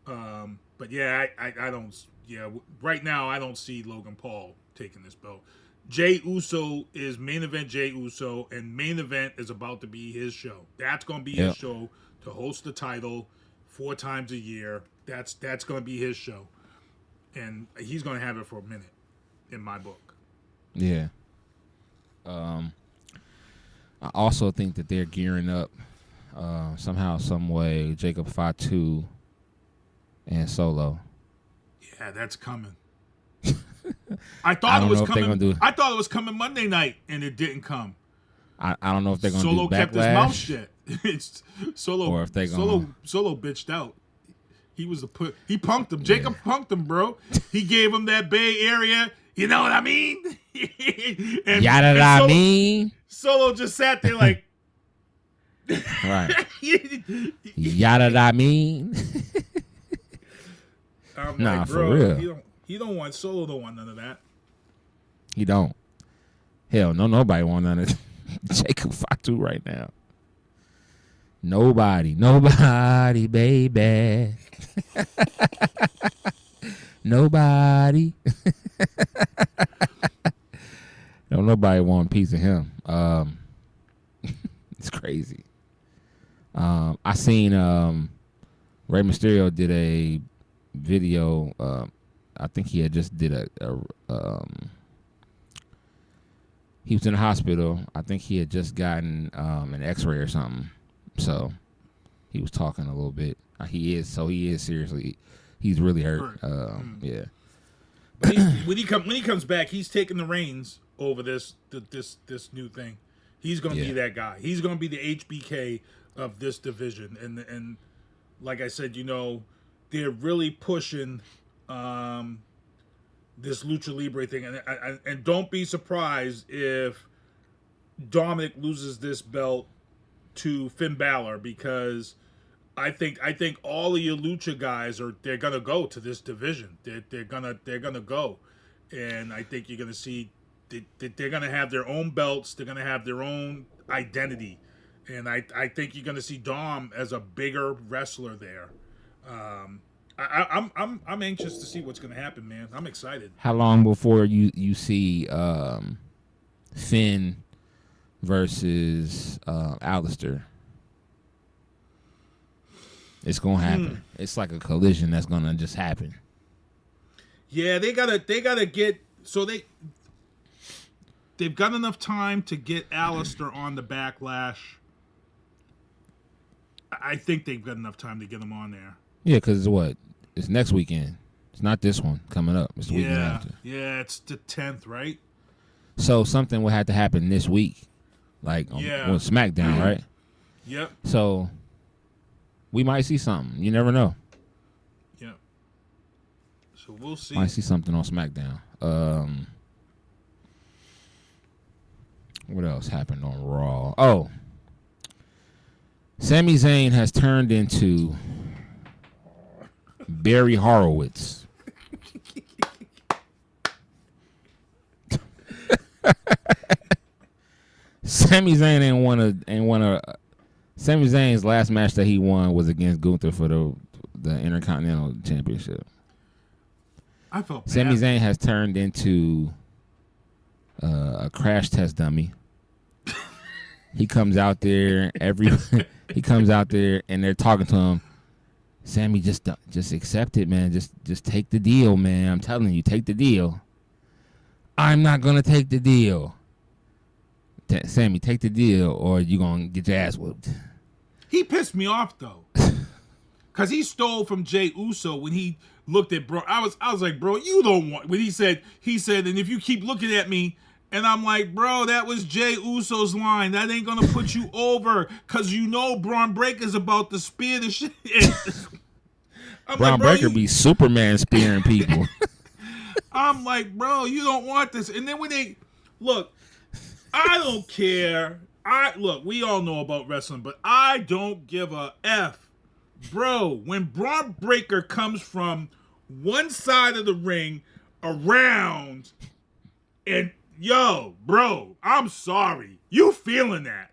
H: But yeah, I don't. Yeah, right now I don't see Logan Paul taking this belt. Jey Uso is main event Jey Uso, and main event is about to be his show. That's going to be his show to host the title 4 times a year. That's going to be his show, and he's going to have it for a minute, in my book.
G: Yeah. I also think that they're gearing up Somehow, some way, Jacob Fatu and Solo.
H: Yeah, that's coming. I thought it was coming. I thought it was coming Monday night, and it didn't come.
G: I don't know if they're going to do Backlash.
H: Solo kept his mouth shut. It's Solo.
G: Or if they
H: Solo bitched out. He was he punked him. Jacob punked him, bro. He gave him that Bay Area. You know what I mean?
G: I mean.
H: Solo just sat there like.
G: Right. Yada I mean.
H: Nah, like, bro,
G: for real.
H: He don't want Solo. Don't want none of that.
G: He don't. Hell, nobody want none of Jacob Fatu right now. Nobody, baby. Nobody. Don't nobody want a piece of him. It's crazy. I seen Rey Mysterio did a video. I think he had just did he was in the hospital. I think he had just gotten an X-ray or something. So he was talking a little bit. He is seriously. He's really hurt. Yeah.
H: But when he comes back, he's taking the reins over this new thing. He's going to be that guy. He's going to be the HBK of this division. And like I said, they're really pushing this Lucha Libre thing. And don't be surprised if Dominic loses this belt to Finn Balor, because I think all of your Lucha guys they're gonna go to this division. They're gonna go, and I think you're gonna see they're gonna have their own belts. They're gonna have their own identity, and I think you're gonna see Dom as a bigger wrestler there. I'm anxious to see what's gonna happen, man. I'm excited.
G: How long before you see Finn versus Alistair? It's gonna happen. It's like a collision that's gonna just happen.
H: Yeah, they gotta get they've got enough time to get Alistair on the Backlash. I think they've got enough time to get him on there.
G: Yeah, because it's next weekend. It's not this one coming up. It's the weekend after.
H: Yeah, it's the 10th, right?
G: So something will have to happen this week. Like on Smackdown, right?
H: Yep.
G: So we might see something. You never know.
H: Yep. So we'll see.
G: Might see something on Smackdown. What else happened on Raw? Oh, Sami Zayn has turned into Barry Horowitz. Sami Zayn ain't won a. Sami Zayn's last match that he won was against Gunther for the Intercontinental Championship.
H: I felt bad.
G: Sami Zayn has turned into a crash test dummy. He comes out there he comes out there and they're talking to him. Sammy, just accept it, man. Just take the deal, man. I'm telling you, take the deal. I'm not gonna take the deal. Sammy, take the deal, or you gonna get your ass whooped.
H: He pissed me off though, cause he stole from Jey Uso when he looked at bro. I was like, bro, you don't want. When he said, and if you keep looking at me, and I'm like, bro, that was Jey Uso's line. That ain't gonna put you over, cause Braun Breaker's about to spear the shit.
G: Braun Breaker be Superman spearing people.
H: I'm like, bro, you don't want this. And then when they look. I don't care. We all know about wrestling, but I don't give a F. Bro, when Braun Breaker comes from one side of the ring around and bro, I'm sorry. You feeling that.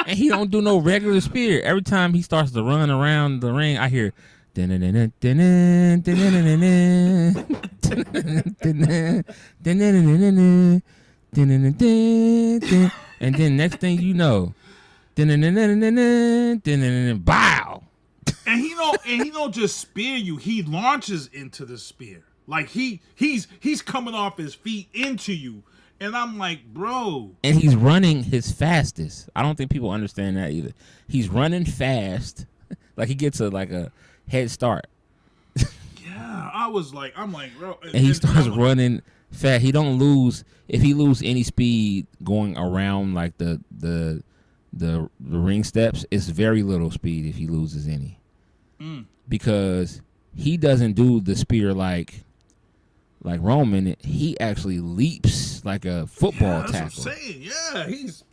G: And he don't do no regular spear. Every time he starts to run around the ring, I hear and then next thing you know, bow.
H: And he don't just spear you. He launches into the spear. Like he's coming off his feet into you, And I'm like, bro.
G: And he's running his fastest. I don't think people understand that either. He's running fast. Like he gets a head start.
H: Yeah, I'm like, bro.
G: And he starts running fast. He don't lose. If he lose any speed going around like the ring steps, it's very little speed if he loses any. Because he doesn't do the spear like Roman. He actually leaps like a football tackle.
H: That's what I'm saying. Yeah, he's.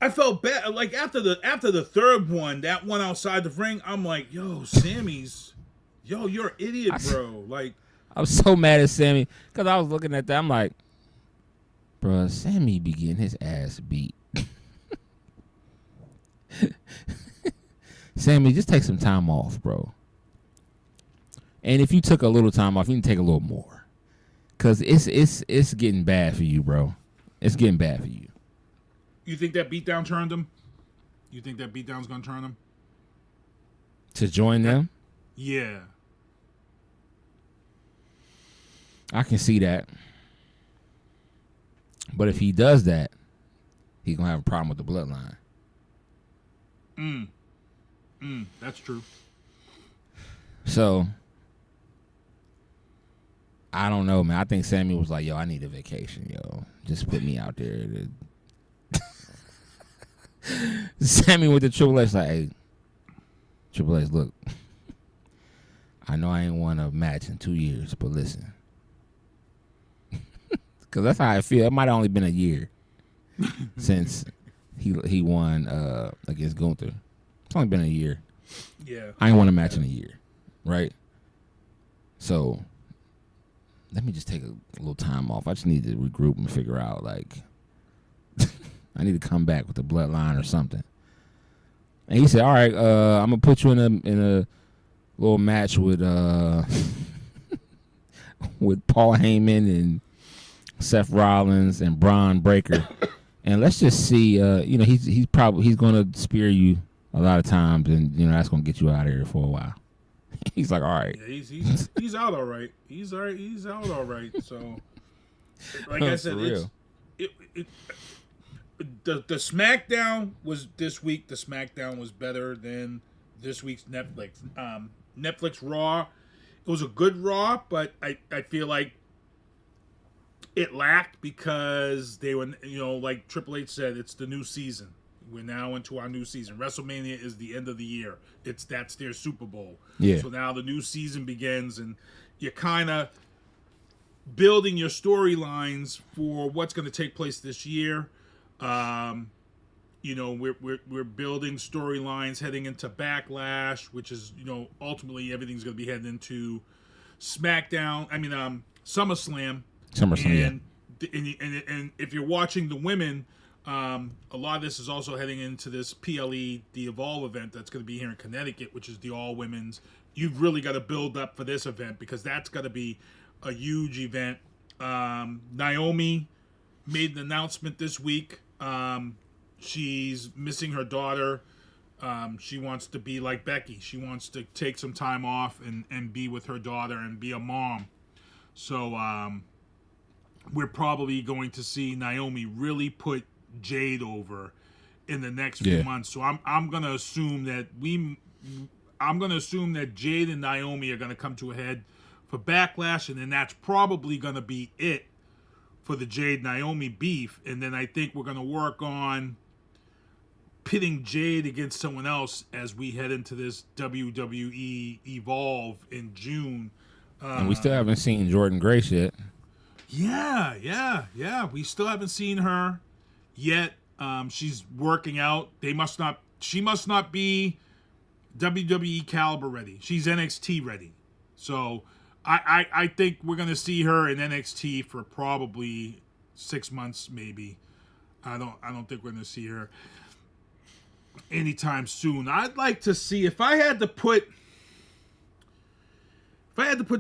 H: I felt bad. Like after the third one, that one outside the ring, I'm like, yo, you're an idiot, bro. Like,
G: I was so mad at Sammy because I was looking at that. I'm like, bro, Sammy be getting his ass beat. Sammy, just take some time off, bro. And if you took a little time off, you can take a little more, cause it's getting bad for you, bro. It's getting bad for you.
H: You think that beatdown turned him? You think that beatdown's gonna turn him?
G: To join them?
H: Yeah.
G: I can see that. But if he does that, he's gonna have a problem with the bloodline.
H: That's true.
G: So I don't know, man. I think Sammy was like, yo, I need a vacation, yo. Just put me out there. Sammy with the Triple H like, hey, Triple H, look, I know I ain't won a match in 2 years, but listen. Because that's how I feel. It might have only been a year since he won against Gunther. It's only been a year.
H: Yeah.
G: I ain't won a match in a year, right? So let me just take a little time off. I just need to regroup and figure out, like, I need to come back with the bloodline or something. And he said, all right, I'm going to put you in a little match with with Paul Heyman and Seth Rollins and Braun Breaker. And let's just see, he's going to spear you a lot of times, and, that's going to get you out of here for a while. He's like, all right.
H: Yeah, he's out all right. He's all right. He's out all right. So, like I said, the Smackdown was this week. The Smackdown was better than this week's Netflix Raw. It was a good Raw, but I feel like it lacked because they were, like Triple H said, it's the new season. We're now into our new season. WrestleMania is the end of the year. That's their Super Bowl.
G: Yeah.
H: So now the new season begins, and you're kind of building your storylines for what's going to take place this year. We're building storylines heading into Backlash, which is, ultimately everything's going to be heading into SmackDown. SummerSlam.
G: SummerSlam.
H: And if you're watching the women. A lot of this is also heading into this PLE, the Evolve event that's going to be here in Connecticut, which is the all women's. You've really got to build up for this event because that's going to be a huge event. Naomi made an announcement this week. She's missing her daughter. She wants to be like Becky. She wants to take some time off and be with her daughter and be a mom. So we're probably going to see Naomi really put Jade over in the next few months. So I'm gonna assume that Jade and Naomi are gonna come to a head for Backlash, and then that's probably gonna be it for the Jade Naomi beef. And then I think we're gonna work on pitting Jade against someone else as we head into this WWE Evolve in June.
G: And we still haven't seen Jordan Grace yet.
H: Yeah. We still haven't seen her yet. She's working out. She must not be WWE caliber ready. She's NXT ready. So I think we're gonna see her in NXT for probably 6 months, maybe. I don't think we're gonna see her anytime soon. I'd like to see if I had to put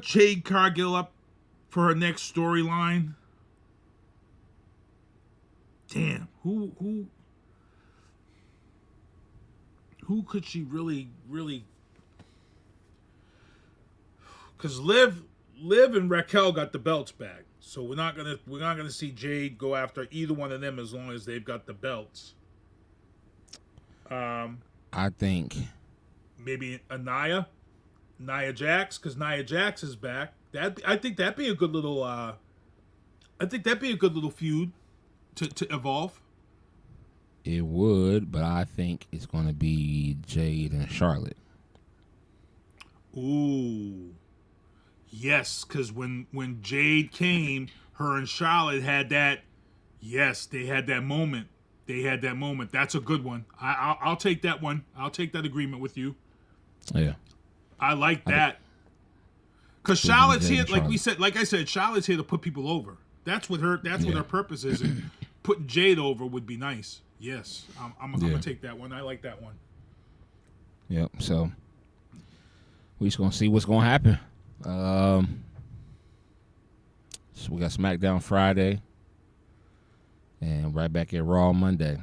H: Jade Cargill up for her next storyline. Damn, who could she really? Because Liv and Raquel got the belts back, So we're not gonna see Jade go after either one of them as long as they've got the belts.
G: I think
H: maybe a Nia Jax, because Nia Jax is back. I think that'd be a good little. I think that'd be a good little feud to evolve.
G: it would, but I think it's going to be Jade and Charlotte.
H: Ooh. Yes, because when Jade came, her and Charlotte had that. Yes, they had that moment. That's a good one. I'll take that one. I'll take that agreement with you.
G: Yeah.
H: I like that. Because Charlotte's here, like I said, Charlotte's here to put people over. That's what her purpose is. And putting Jade over would be nice. Yes, I'm gonna take that one. I like that one.
G: Yep. So we just gonna see what's gonna happen. So we got SmackDown Friday, and right back at Raw Monday.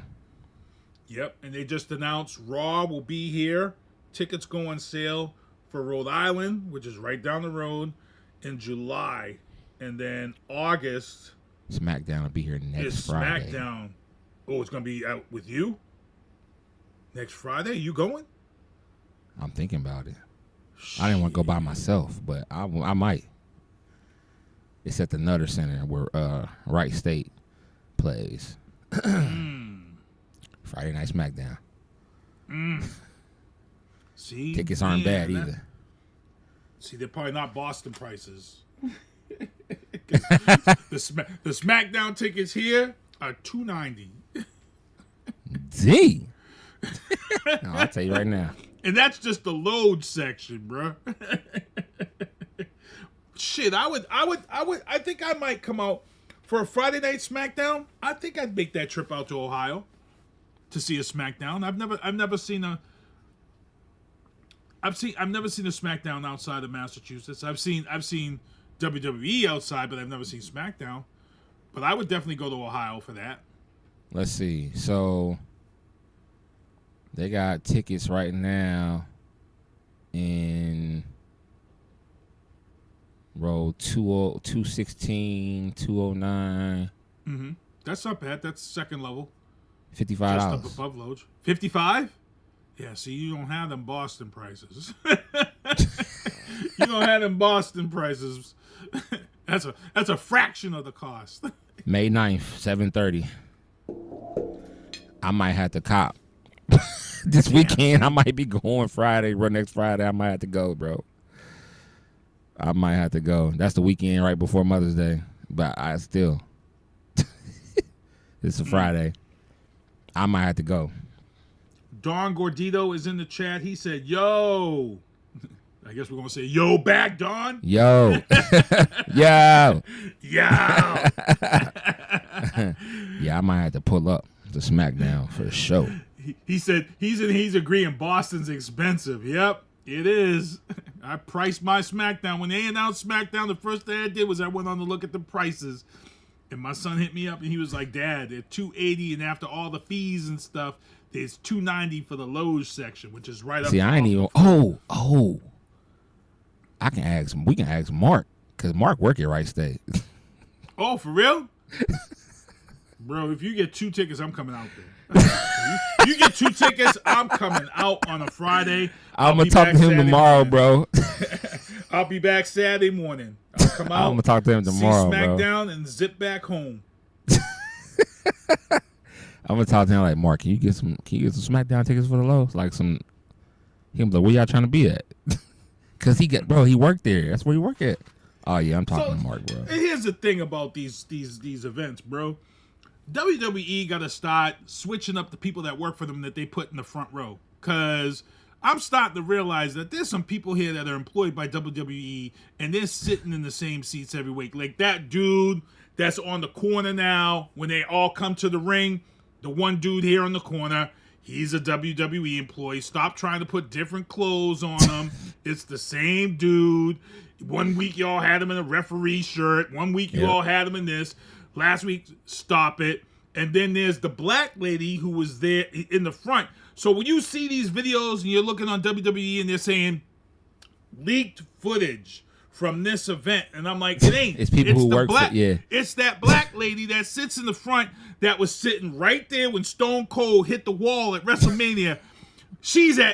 H: Yep, and they just announced Raw will be here. Tickets go on sale for Rhode Island, which is right down the road, in July, and then August.
G: SmackDown will be here next Friday.
H: SmackDown. Oh, it's gonna be out with you next Friday. You going?
G: I'm thinking about it. I didn't want to go by myself, but I might. It's at the Nutter Center where Wright State plays. Friday Night SmackDown.
H: See,
G: tickets aren't bad either.
H: See, they're probably not Boston prices. the SmackDown tickets here are $290.
G: D. No, I'll tell you right now.
H: And that's just the load section, bro. Shit, I think I might come out for a Friday night SmackDown. I think I'd make that trip out to Ohio to see a SmackDown. I've never seen a SmackDown outside of Massachusetts. I've seen WWE outside, but I've never seen SmackDown. But I would definitely go to Ohio for that.
G: Let's see. So they got tickets right now in row 216, 209.
H: Mm-hmm. That's not bad. That's second level.
G: $55.
H: Just up above loads. 55? Yeah, see, you don't have them Boston prices. You don't have them Boston prices. That's a fraction of the cost.
G: May 9th, 7:30. I might have to cop. This weekend, I might be going Friday, next Friday. I might have to go, bro. I might have to go. That's the weekend right before Mother's Day. But I still. It's a Friday. I might have to go.
H: Don Gordito is in the chat. He said, yo. I guess we're going to say, yo, back, Don.
G: Yo. Yo.
H: Yo.
G: Yeah, I might have to pull up to SmackDown for the show.
H: He said he's agreeing Boston's expensive. Yep, it is. I priced my SmackDown. When they announced SmackDown, the first thing I did was I went on to look at the prices. And my son hit me up and he was like, Dad, they're $280, and after all the fees and stuff, there's $290 for the loge section, which is right up.
G: See, I ain't even. We can ask Mark, because Mark work at Wright State.
H: Oh, for real? Bro, if you get 2 tickets, I'm coming out there. You get 2 tickets, I'm coming out on a Friday.
G: I'm going to talk to him tomorrow, bro.
H: I'll be back Saturday morning. I'll come out.
G: I'm going to talk to him tomorrow,
H: see SmackDown, and zip back home.
G: I'm going to talk to him like, Mark, can you get some SmackDown tickets for the low? Like some, he'll be like, where y'all trying to be at? Because he worked there. That's where he work at. Oh, yeah, I'm talking to Mark, bro.
H: Here's the thing about these events, bro. WWE got to start switching up the people that work for them that they put in the front row. Because I'm starting to realize that there's some people here that are employed by WWE, and they're sitting in the same seats every week. Like that dude that's on the corner now, when they all come to the ring, the one dude here on the corner, he's a WWE employee. Stop trying to put different clothes on him. It's the same dude. One week y'all had him in a referee shirt. One week you all had him in this. Last week, stop it. And then there's the black lady who was there in the front. So when you see these videos and you're looking on WWE and they're saying leaked footage from this event, and I'm like, it ain't.
G: It's people who work
H: black,
G: for, yeah.
H: It's that black lady that sits in the front that was sitting right there when Stone Cold hit the wall at WrestleMania.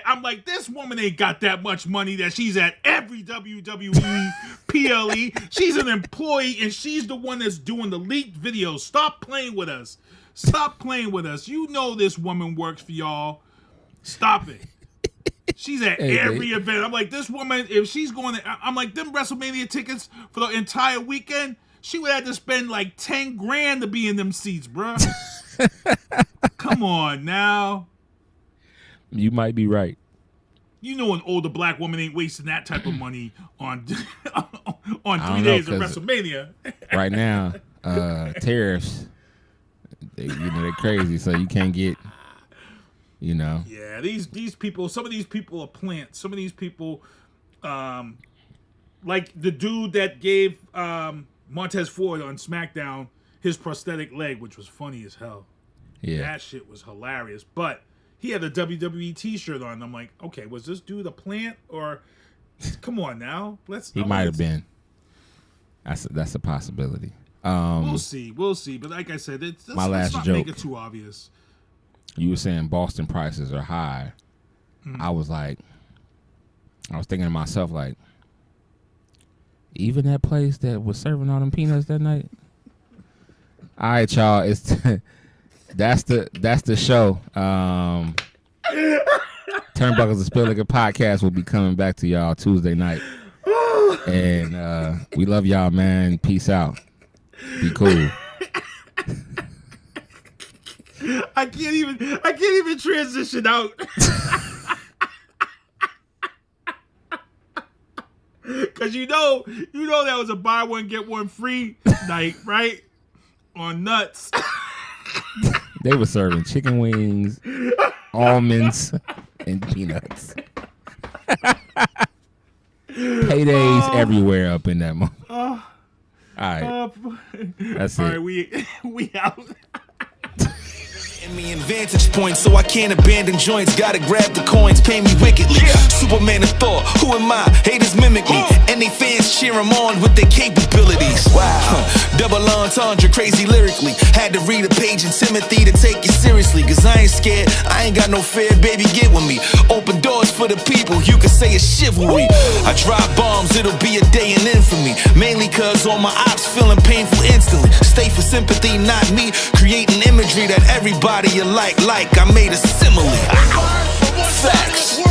H: I'm like, this woman ain't got that much money that she's at every WWE, PLE. She's an employee, and she's the one that's doing the leaked videos. Stop playing with us. Stop playing with us. You know this woman works for y'all. Stop it. She's at every event. I'm like, this woman, if she's going to, I'm like, them WrestleMania tickets for the entire weekend, she would have to spend like 10 grand to be in them seats, bro. Come on now.
G: You might be right.
H: You know an older black woman ain't wasting that type of money on 3 days of WrestleMania.
G: Right now, tariffs, they're crazy, so you can't get,
H: Yeah, these people, some of these people are plants. Some of these people, like the dude that gave Montez Ford on SmackDown his prosthetic leg, which was funny as hell.
G: Yeah.
H: That shit was hilarious. But he had a WWE t-shirt on. I'm like, okay, was this dude a plant or come on now?
G: He might have been. That's a possibility.
H: We'll see. But like I said, let's not
G: joke.
H: Make it too obvious.
G: You were saying Boston prices are high. I was thinking to myself, like, even that place that was serving all them peanuts that night. All right, y'all. That's the show. Turnbuckles and Spilt podcast will be coming back to y'all Tuesday night. And we love y'all, man. Peace out. Be cool.
H: I can't even transition out. Cause you know that was a buy one get one free night, right? On nuts.
G: They were serving chicken wings, almonds, and peanuts. Paydays everywhere up in that moment. All right. That's it.
H: All right, we out.
E: Me in vantage points, so I can't abandon joints. Gotta grab the coins, pay me wickedly. Superman of Thor, who am I? Haters mimic me, and they fans cheer him on with their capabilities. Wow, double entendre, crazy lyrically. Had to read a page in Timothy to take it seriously. Cause I ain't scared, I ain't got no fear, baby, get with me. Open doors for the people, you can say it's chivalry. I drop bombs, it'll be a day in infamy. Mainly cause all my ops feeling painful instantly. Stay for sympathy, not me. Creating imagery that everybody you like I made a simile. Facts.